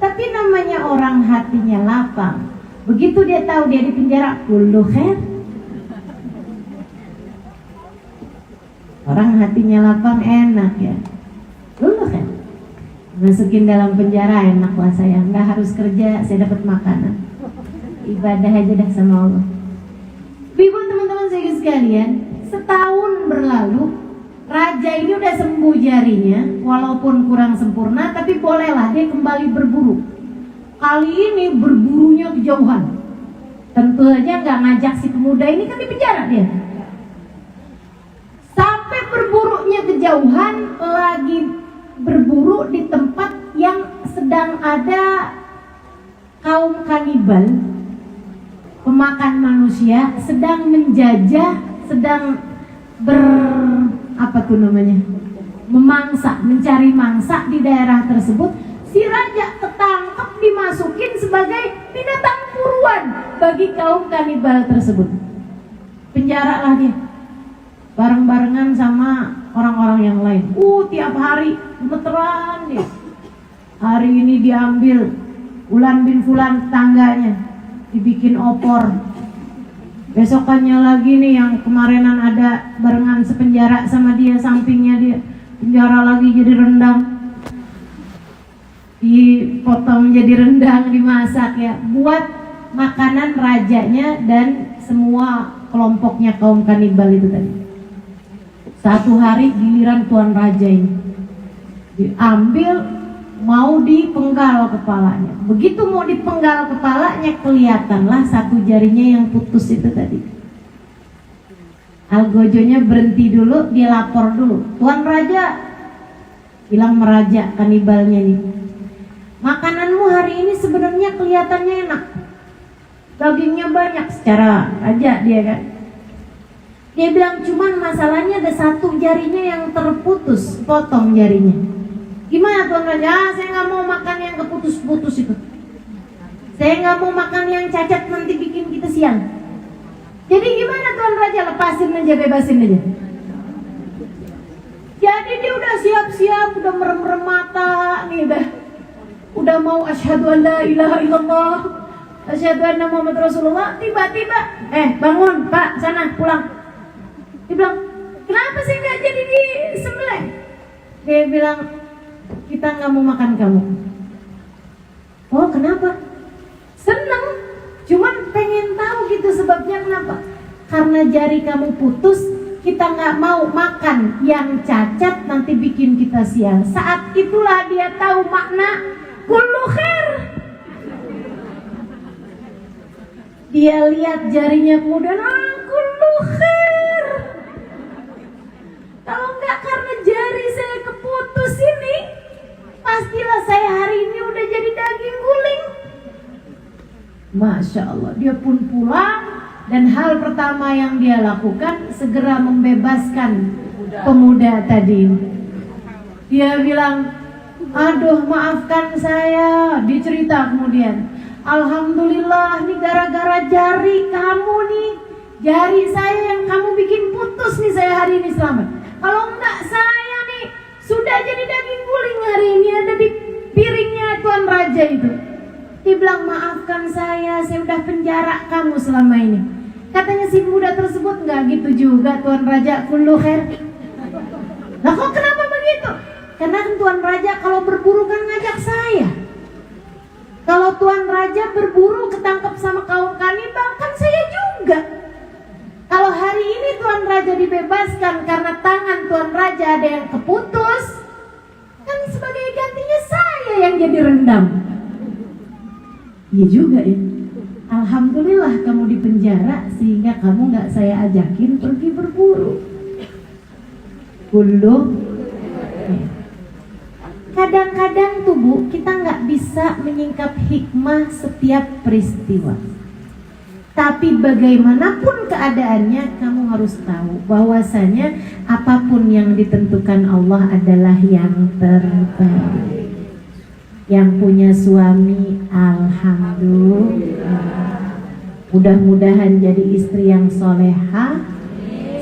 Tapi namanya orang hatinya lapang. Begitu dia tahu dia dipenjara, kullu khair. Orang hatinya lapang enak ya. Kullu khair. Masukin dalam penjara enak lah saya. Nggak harus kerja, saya dapat makanan. Ibadah aja dah sama Allah. Ibu teman-teman saya sekalian, setahun berlalu, raja ini udah sembuh jarinya, walaupun kurang sempurna, tapi bolehlah dia kembali berburu. Kali ini berburunya kejauhan. Tentu aja nggak ngajak si pemuda ini, kan di penjara dia. Sampai berburunya kejauhan, lagi berburu di tempat yang sedang ada kaum kanibal, pemakan manusia, sedang menjajah, sedang memangsa, mencari mangsa di daerah tersebut. Si raja ketangkep, dimasukin sebagai binatang buruan bagi kaum kanibal tersebut. Penjara lah dia, bareng-barengan sama orang-orang yang lain. Tiap hari gemeteran dia. Hari ini diambil Fulan bin Fulan tetangganya, dibikin opor. Besokannya lagi nih yang kemarinan ada barengan sepenjara sama dia, sampingnya dia, penjara lagi jadi rendang, dipotong jadi rendang, dimasak ya, buat makanan rajanya dan semua kelompoknya kaum kanibal itu tadi. Satu hari giliran tuan raja ini diambil, mau dipenggal kepalanya. Begitu mau dipenggal kepalanya, kelihatanlah satu jarinya yang putus itu tadi. Algojonya berhenti dulu, dia lapor dulu. Tuan raja, bilang meraja kanibalnya nih, makananmu hari ini sebenarnya kelihatannya enak, dagingnya banyak secara raja dia kan. Dia bilang cuman masalahnya ada satu jarinya yang terputus, potong jarinya. Gimana Tuan Raja? Saya nggak mau makan yang keputus-putus itu. Saya nggak mau makan yang cacat, nanti bikin kita siang. Jadi gimana Tuan Raja? Lepasin aja, bebasin aja. Jadi dia udah siap-siap, udah merem-merem mata, nih udah mau asyhadu an la ilaha illallah, asyhadu anna Muhammad Rasulullah. Tiba-tiba, bangun Pak, sana pulang. Dia bilang, kenapa sih nggak jadi disembelih? Dia bilang, kita nggak mau makan kamu. Oh kenapa? Seneng, cuman pengen tahu gitu sebabnya kenapa. Karena jari kamu putus, kita nggak mau makan yang cacat, nanti bikin kita sial. Saat itulah dia tahu makna kullu khair. Dia lihat jarinya kemudian, kullu khair. Kalau nggak karena jari saya keputus ini, pastilah saya hari ini udah jadi daging guling. Masya Allah, dia pun pulang dan hal pertama yang dia lakukan segera membebaskan pemuda tadi. Dia bilang, aduh maafkan saya. Dia cerita kemudian, alhamdulillah nih gara-gara jari kamu nih, jari saya yang kamu bikin putus nih, saya hari ini selamat. Kalau enggak saya nih sudah jadi daging guling hari ini, ada di piringnya Tuan Raja itu. Dia bilang, maafkan saya udah penjara kamu selama ini. Katanya si muda tersebut, enggak gitu juga Tuan Raja, kullu khair. Lah kok kenapa begitu? Karena kan Tuan Raja kalau berburu kan ngajak saya. Kalau Tuan Raja berburu ketangkep sama kaum kanibal kan saya juga. Kalau hari ini Tuan Raja dibebaskan karena tangan Tuan Raja ada yang keputus, kan sebagai gantinya saya yang jadi rendam. Iya juga ya. Alhamdulillah kamu di penjara sehingga kamu nggak saya ajakin pergi berburu. Kullu. Kadang-kadang tuh Bu, kita nggak bisa menyingkap hikmah setiap peristiwa. Tapi bagaimanapun keadaannya, kamu harus tahu bahwasanya apapun yang ditentukan Allah adalah yang terbaik. Yang punya suami, alhamdulillah. Mudah-mudahan jadi istri yang soleha,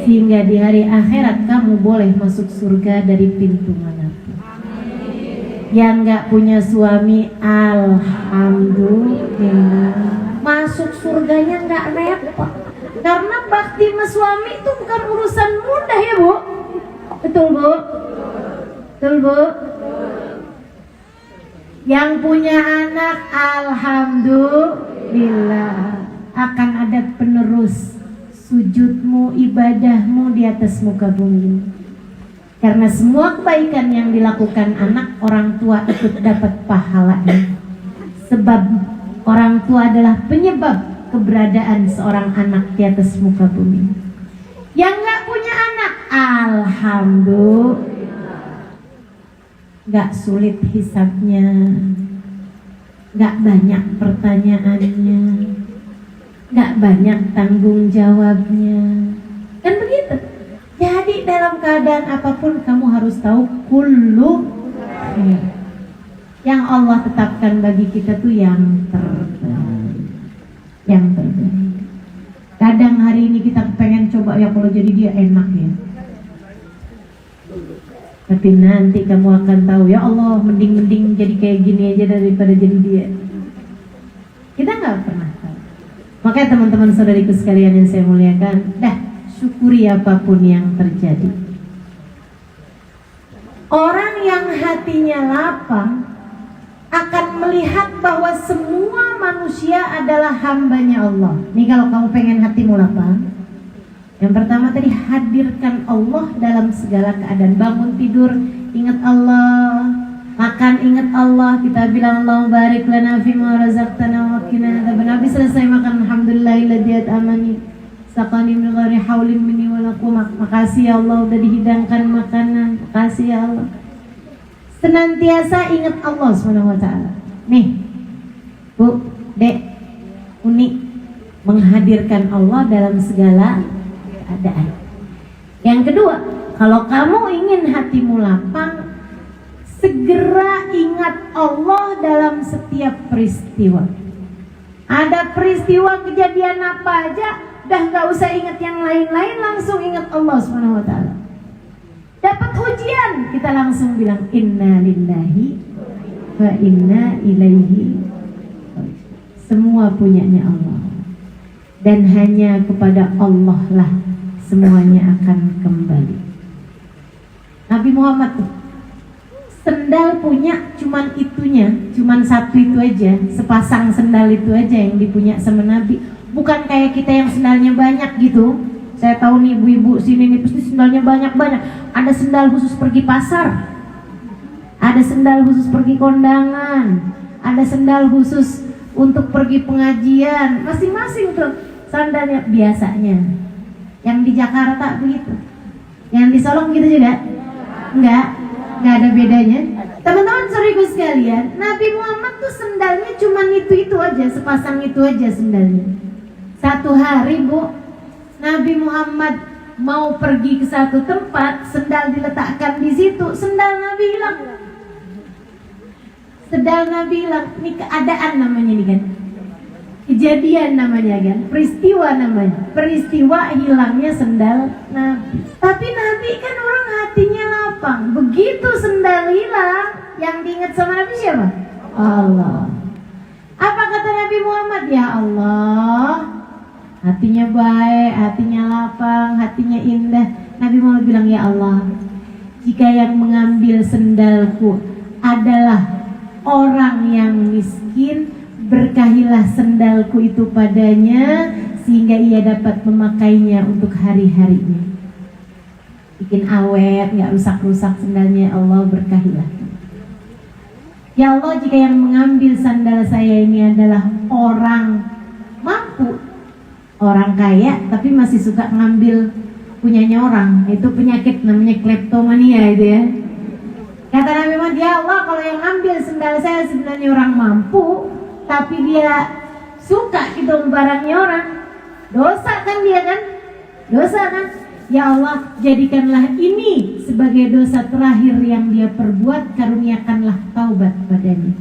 sehingga di hari akhirat kamu boleh masuk surga dari pintu manapun. Yang nggak punya suami, alhamdulillah. Masuk surganya nggak repot, karena bakti sama suami itu bukan urusan mudah ya Bu. Betul Bu? Betul Bu? Yang punya anak, alhamdulillah, akan ada penerus sujudmu, ibadahmu di atas muka bumi. Karena semua kebaikan yang dilakukan anak, orang tua ikut dapat pahalanya. Sebab orang tua adalah penyebab keberadaan seorang anak di atas muka bumi. Yang gak punya anak, alhamdulillah, gak sulit hisabnya, gak banyak pertanyaannya, gak banyak tanggung jawabnya. Kan begitu. Jadi dalam keadaan apapun kamu harus tahu kullu khair. Yang Allah tetapkan bagi kita tuh yang terbaik. Yang terbaik. Kadang hari ini kita pengen coba ya kalau jadi dia enak ya. Tapi nanti kamu akan tahu, ya Allah, mending jadi kayak gini aja daripada jadi dia. Kita nggak pernah tahu. Makanya teman-teman saudariku sekalian yang saya muliakan, syukuri apapun yang terjadi. Orang yang hatinya lapang akan melihat bahwa semua manusia adalah hambanya Allah. Nih kalau kamu pengen hatimu lapang, yang pertama tadi, hadirkan Allah dalam segala keadaan. Bangun tidur ingat Allah, makan ingat Allah. Kita bilang Allahumma barik lana fima razaqtana wa qina adzabannar. Habis selesai makan, alhamdulillahilladzi at'amani saqani min ghairi haulin minni wa la quwwah. Makasih ya Allah udah dihidangkan makanan. Makasih ya Allah. Senantiasa ingat Allah SWT. Nih Bu, Dek, Uni, menghadirkan Allah dalam segala keadaan. Yang kedua, kalau kamu ingin hatimu lapang, segera ingat Allah dalam setiap peristiwa. Ada peristiwa kejadian apa aja, dah gak usah ingat yang lain-lain, langsung ingat Allah SWT. Dapat ujian, kita langsung bilang inna lillahi wa inna ilaihi. Semua punyanya Allah, dan hanya kepada Allah lah semuanya akan kembali. Nabi Muhammad tuh sendal punya cuman itunya, cuman satu itu aja, sepasang sendal itu aja yang dipunya sama Nabi. Bukan kayak kita yang sendalnya banyak gitu. Saya tahu nih ibu-ibu sini nih pasti sendalnya banyak-banyak. Ada sendal khusus pergi pasar, ada sendal khusus pergi kondangan, ada sendal khusus untuk pergi pengajian. Masing-masing tuh sandalnya. Biasanya yang di Jakarta begitu, yang di Solo gitu juga? Enggak ada bedanya. Teman-teman saudariku sekalian, Nabi Muhammad tuh sendalnya cuman itu aja, sepasang itu aja sendalnya. Satu hari Bu, Nabi Muhammad mau pergi ke satu tempat, sendal diletakkan di situ, sendal Nabi hilang. Sendal Nabi hilang. Ini keadaan namanya nih kan, kejadian namanya kan, peristiwa namanya, peristiwa hilangnya sendal Nabi. Tapi Nabi kan orang hatinya lapang. Begitu sendal hilang, yang diingat sama Nabi siapa? Allah. Apa kata Nabi Muhammad? Ya Allah, hatinya baik, hatinya lapang, hatinya indah. Nabi Muhammad bilang, ya Allah, jika yang mengambil sendalku adalah orang yang miskin, berkahilah sendalku itu padanya sehingga ia dapat memakainya untuk hari-harinya. Bikin awet, gak rusak-rusak sendalnya, Allah berkahilah. Ya Allah, jika yang mengambil sandal saya ini adalah orang mampu, orang kaya, tapi masih suka ngambil punyanya orang, itu penyakit namanya kleptomania itu ya. Kata Nabi Muhammad, ya Allah, kalau yang ngambil sendal saya sebenarnya orang mampu, tapi dia suka itu barangnya orang, dosa kan dia kan? Dosa kan? Ya Allah, jadikanlah ini sebagai dosa terakhir yang dia perbuat, karuniakanlah taubat padanya.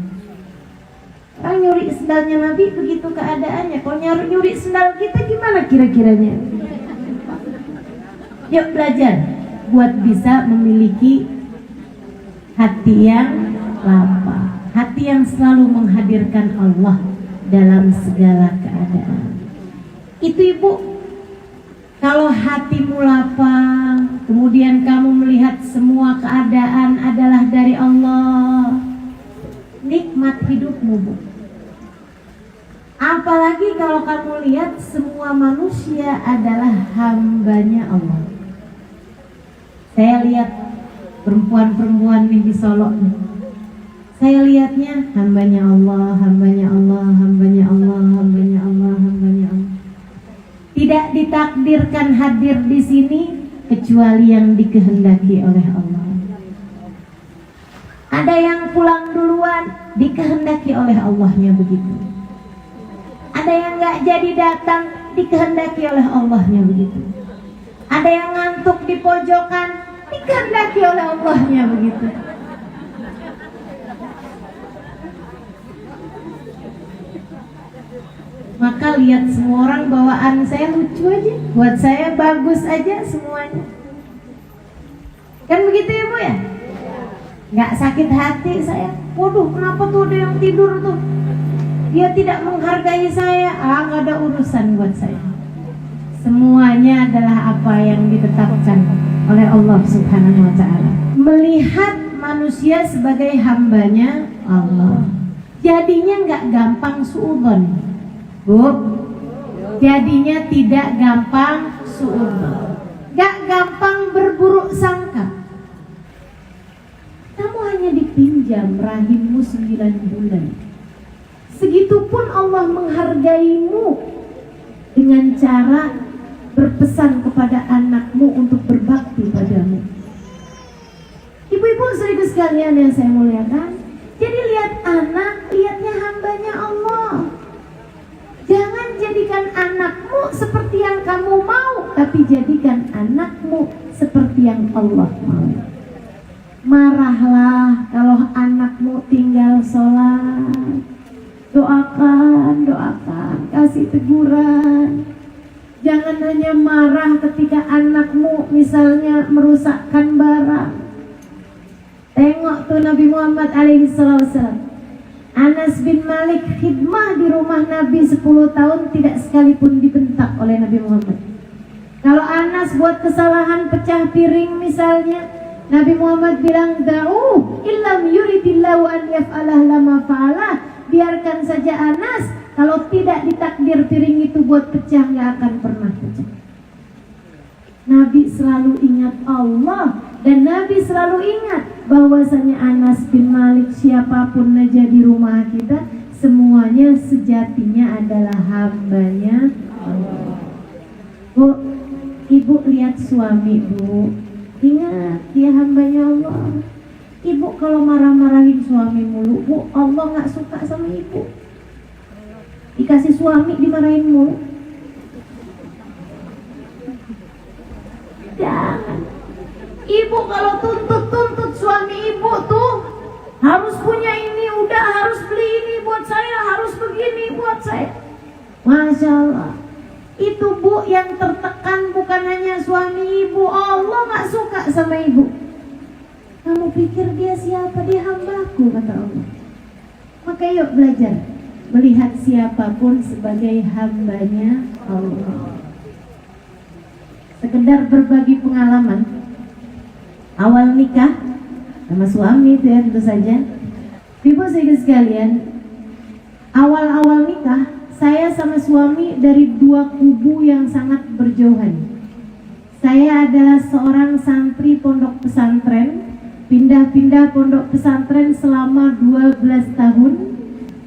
Orang nyuri sendalnya Nabi begitu keadaannya. Kalau nyuri sendal kita gimana kira-kiranya? Yuk belajar buat bisa memiliki hati yang lapang, hati yang selalu menghadirkan Allah dalam segala keadaan. Itu ibu, kalau hatimu lapang, kemudian kamu melihat semua keadaan adalah dari Allah, nikmat hidupmu bu. Apalagi kalau kamu lihat semua manusia adalah hambanya Allah. Saya lihat perempuan-perempuan nih di Solo nih. Saya lihatnya hambanya Allah, hambanya Allah, hambanya Allah, hambanya Allah, hambanya Allah. Tidak ditakdirkan hadir di sini kecuali yang dikehendaki oleh Allah. Ada yang pulang duluan, dikehendaki oleh Allahnya begitu. Ada yang nggak jadi datang, dikehendaki oleh Allahnya begitu. Ada yang ngantuk di pojokan, dikehendaki oleh Allahnya begitu. Maka lihat semua orang, bawaan saya lucu aja, buat saya bagus aja semuanya. Kan begitu ya bu ya? Nggak sakit hati saya. Waduh, kenapa tuh ada yang tidur tuh? Dia tidak menghargai saya. Nggak ada urusan buat saya. Semuanya adalah apa yang ditetapkan oleh Allah Subhanahu wa ta'ala. Melihat manusia sebagai hambanya Allah, jadinya nggak gampang suudzon, bu. Jadinya tidak gampang suudzon, nggak gampang berburuk sangka. Kamu hanya dipinjam rahimmu 9 bulan, segitupun Allah menghargaimu dengan cara berpesan kepada anakmu untuk berbakti padamu. Ibu-ibu saudaraku sekalian yang saya muliakan, jadi lihat anak, lihatnya hambanya Allah. Jangan jadikan anakmu seperti yang kamu mau, tapi jadikan anakmu seperti yang Allah mau. Marahlah kalau anakmu tinggal sholat, doakan, kasih teguran. Jangan hanya marah ketika anakmu misalnya merusakkan barang. Tengok tuh Nabi Muhammad alaihissalam. Anas bin Malik khidmah di rumah Nabi 10 tahun, tidak sekalipun dibentak oleh Nabi Muhammad. Kalau Anas buat kesalahan pecah piring misalnya, Nabi Muhammad bilang, da'u illam yuridillahu an yaf'alah lama fa'alah. Biarkan saja Anas, kalau tidak ditakdir piring itu buat pecah, nggak akan pernah pecah. Nabi selalu ingat Allah, dan Nabi selalu ingat bahwasanya Anas bin Malik, siapapun aja di rumah kita, semuanya sejatinya adalah hambanya Allah. Bu, ibu lihat suami bu, ingat dia hambanya Allah. Ibu kalau marah-marahin suami mulu, bu, Allah nggak suka sama ibu. Dikasih suami dimarahin mulu. Jangan. Ibu kalau tuntut suami ibu tuh harus punya ini, udah harus beli ini buat saya, harus begini buat saya. Masya Allah. Itu bu yang tertekan bukan hanya suami ibu, Allah nggak suka sama ibu. Kamu pikir dia siapa? Dia hambaku, kata Allah. Maka yuk belajar melihat siapapun sebagai hambanya Allah. Sekedar berbagi pengalaman awal nikah sama suami itu ya, tentu saja. Ibu-ibu sekalian, awal-awal nikah saya sama suami dari dua kubu yang sangat berjauhan. Saya adalah seorang santri pondok pesantren, pindah-pindah pondok pesantren selama 12 tahun,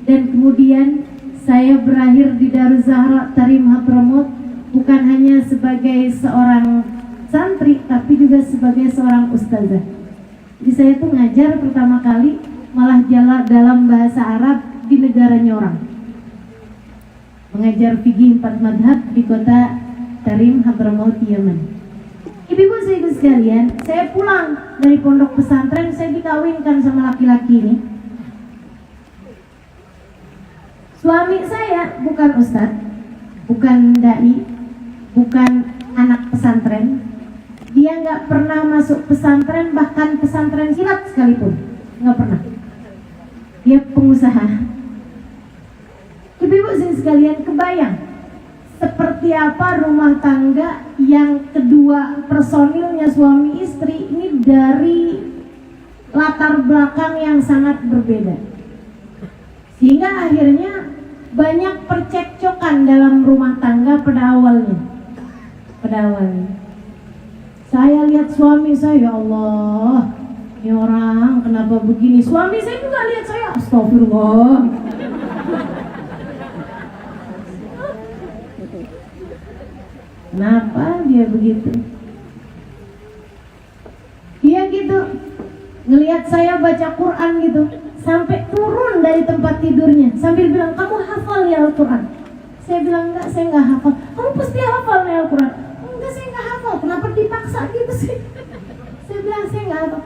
dan kemudian saya berakhir di Daruz Zahra Tarim Hadramaut, bukan hanya sebagai seorang santri tapi juga sebagai seorang ustazah. Jadi saya tuh ngajar pertama kali malah jalan dalam bahasa Arab di negaranya orang, mengajar fikih 4 madhab di kota Tarim Hadramaut, Yaman. Ibu-ibu sekalian, saya pulang dari pondok pesantren, saya dikawinkan sama laki-laki ini. Suami saya bukan ustadz, bukan dai, bukan anak pesantren. Dia nggak pernah masuk pesantren, bahkan pesantren silat sekalipun nggak pernah. Dia pengusaha. Ibu-ibu sekalian, kebayang seperti apa rumah tangga yang kedua personilnya suami istri ini dari latar belakang yang sangat berbeda, sehingga akhirnya banyak percekcokan dalam rumah tangga pada awalnya. Saya lihat suami saya, ya Allah, ini orang kenapa begini. Suami saya juga lihat saya, astagfirullah. Kenapa dia begitu? Dia gitu ngelihat saya baca Quran gitu, sampai turun dari tempat tidurnya sambil bilang, kamu hafal ya Al-Quran? Saya bilang, enggak, saya enggak hafal. Kamu pasti hafal nih Al-Quran. Enggak, saya enggak hafal. Kenapa dipaksa gitu sih? Saya bilang, saya enggak hafal.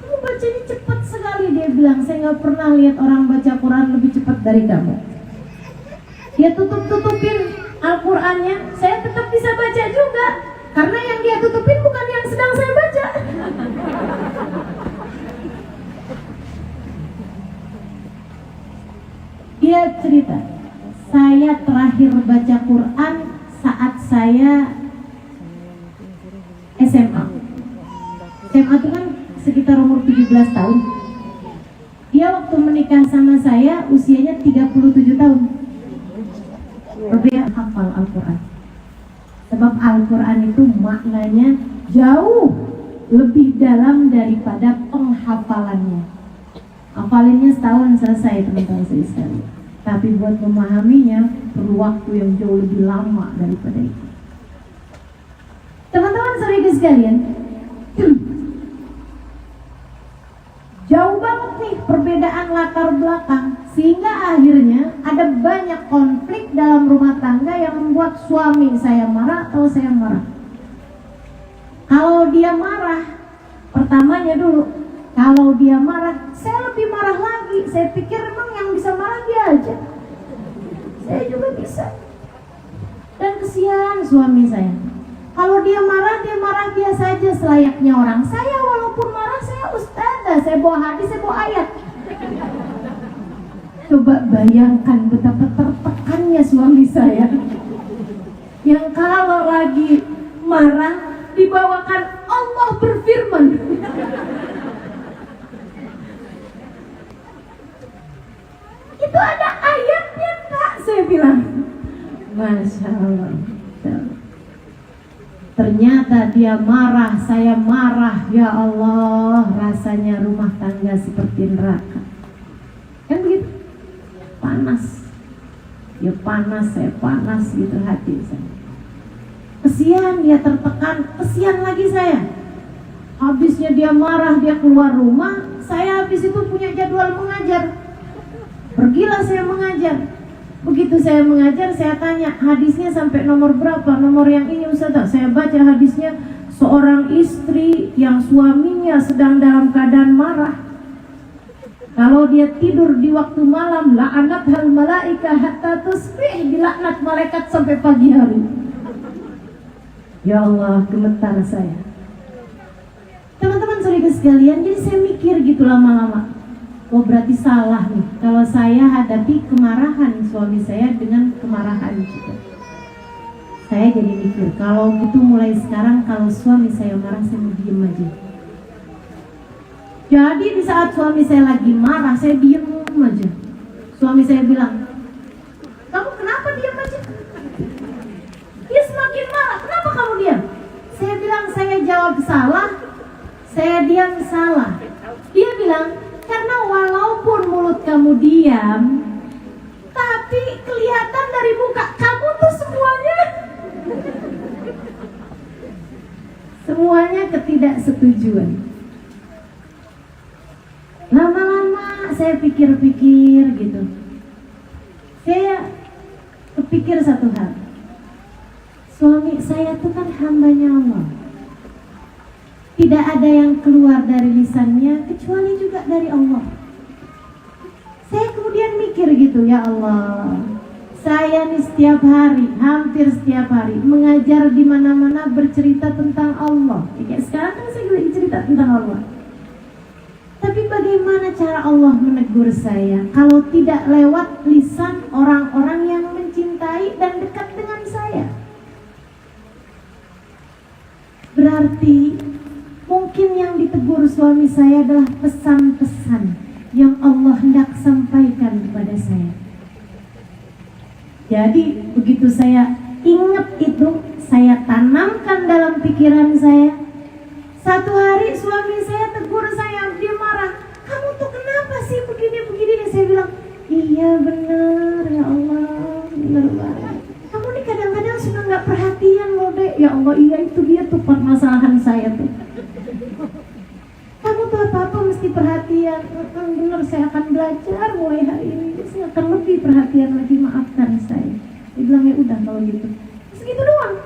Kamu bacanya cepat sekali. Dia bilang, saya enggak pernah lihat orang baca Quran lebih cepat dari kamu. Dia tutupin Al-Qurannya, saya tetap bisa baca juga, karena yang dia tutupin bukan yang sedang saya baca. Dia cerita, saya terakhir baca Quran saat saya SMA. SMA itu kan sekitar umur 17 tahun. Dia waktu menikah sama saya usianya 37 tahun. Berbeda hafal Al-Quran. Sebab Al-Quran itu maknanya jauh lebih dalam daripada penghafalannya. Hafalinnya setahun selesai teman-teman sekalian. Tapi buat memahaminya perlu waktu yang jauh lebih lama daripada itu. Teman-teman sekalian, jauh banget nih perbedaan latar belakang, sehingga akhirnya ada banyak konflik dalam rumah tangga yang membuat suami saya marah atau saya marah. Kalau dia marah, pertamanya dulu, kalau dia marah, saya lebih marah lagi. Saya pikir emang yang bisa marah dia aja, saya juga bisa. Dan kesian suami saya, kalau dia marah biasa aja selayaknya orang. Saya walaupun marah, saya ustazah, saya bawa hadis, saya bawa ayat. Coba bayangkan betapa tertekannya suami saya, yang kalau lagi marah dibawakan Allah berfirman. Itu ada ayatnya Kak, saya bilang. Masya Allah. Ternyata dia marah, saya marah. Ya Allah, rasanya rumah tangga seperti neraka. Kan begitu? Panas. Dia panas, saya panas gitu hati saya. Kesian dia tertekan, kesian lagi saya. Habisnya dia marah, dia keluar rumah. Saya habis itu punya jadwal mengajar. Pergilah saya mengajar. Begitu saya mengajar, saya tanya hadisnya sampai nomor berapa? Nomor yang ini Ustazah. Saya baca hadisnya, seorang istri yang suaminya sedang dalam keadaan marah, kalau dia tidur di waktu malam, la'anathal malaika hatta tusbih, dilaknat malaikat sampai pagi hari. Ya Allah, gemetar saya. Teman-teman saudara sekalian, jadi saya mikir gitu lama-lama, oh berarti salah nih kalau saya hadapi kemarahan suami saya dengan kemarahan juga. Saya jadi mikir, kalau gitu mulai sekarang kalau suami saya marah saya mau diem aja. Jadi di saat suami saya lagi marah, saya diem aja. Suami saya bilang, kamu kenapa diem aja? Dia semakin marah, kenapa kamu diam? Saya bilang, saya jawab salah, saya diam salah. Dia bilang, karena walaupun mulut kamu diam, tapi kelihatan dari muka kamu tuh semuanya ketidaksetujuan. Lama-lama saya pikir-pikir gitu. Saya kepikir satu hal. Suami saya itu kan hambanya Allah. Tidak ada yang keluar dari lisannya kecuali juga dari Allah. Saya kemudian mikir gitu, ya Allah, saya nih setiap hari, hampir setiap hari mengajar di mana-mana bercerita tentang Allah. Kayak sekarang kan saya lagi cerita tentang Allah. Tapi bagaimana cara Allah menegur saya kalau tidak lewat lisan orang-orang yang mencintai dan dekat dengan saya? Berarti mungkin yang ditegur suami saya adalah pesan-pesan yang Allah hendak sampaikan kepada saya. Jadi begitu saya ingat itu, saya tanamkan dalam pikiran saya. Satu hari suami saya tegur saya, dia marah, kamu tuh kenapa sih begini-begini? Saya bilang, iya benar ya Allah, benar banget. Kamu nih kadang-kadang suka nggak perhatian loh dek. Ya Allah, iya itu dia tuh permasalahan saya tuh. Kamu tuh apa-apa mesti perhatian. Benar, saya akan belajar mulai hari ini. Saya akan lebih perhatian lagi, maafkan saya. Dia bilang, ya udah kalau gitu. Segitu doang.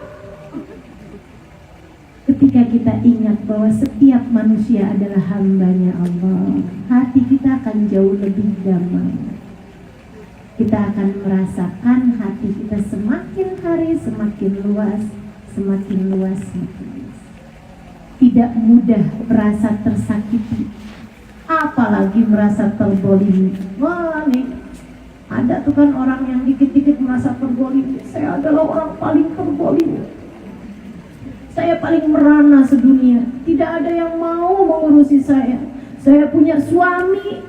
Ketika kita ingat bahwa setiap manusia adalah hambanya Allah, hati kita akan jauh lebih damai. Kita akan merasakan hati kita semakin hari semakin luas, semakin luas, semakin luas. Tidak mudah merasa tersakiti, apalagi merasa terbolimi. Wah nih, ada tuh kan orang yang dikit-dikit merasa terbolimi. Saya adalah orang paling terbolimi. Saya paling merana sedunia. Tidak ada yang mau mengurusi saya. Saya punya suami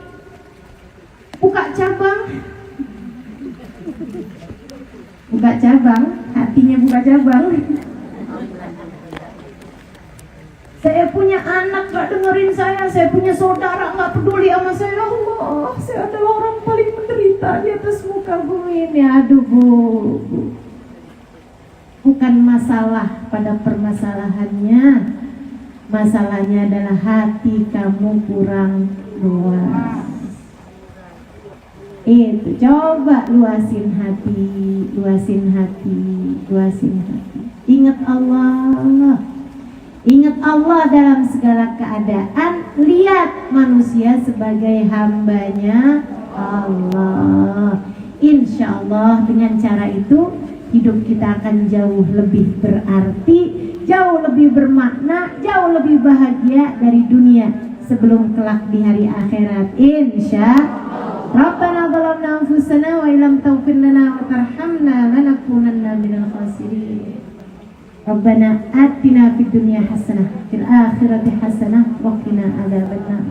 buka cabang, hatinya buka cabang. Saya punya anak gak dengerin saya punya saudara gak peduli sama saya. Allah, saya adalah orang paling menderita di atas muka bumi ini. Aduh bu. Bukan masalah pada permasalahannya, masalahnya adalah hati kamu kurang luas. Itu coba luasin hati, luasin hati, luasin hati. Ingat Allah, ingat Allah dalam segala keadaan. Lihat manusia sebagai hambanya Allah. Insya Allah dengan cara itu hidup kita akan jauh lebih berarti, jauh lebih bermakna, jauh lebih bahagia dari dunia sebelum kelak di hari akhirat. Insya Rabbana zalamna anfusana wa illam taghfir lana wa tarhamna lanakunanna minal khasirin. Rabbana atina fid dunya hasanah fil akhirati hasanah wa qina adzabannar.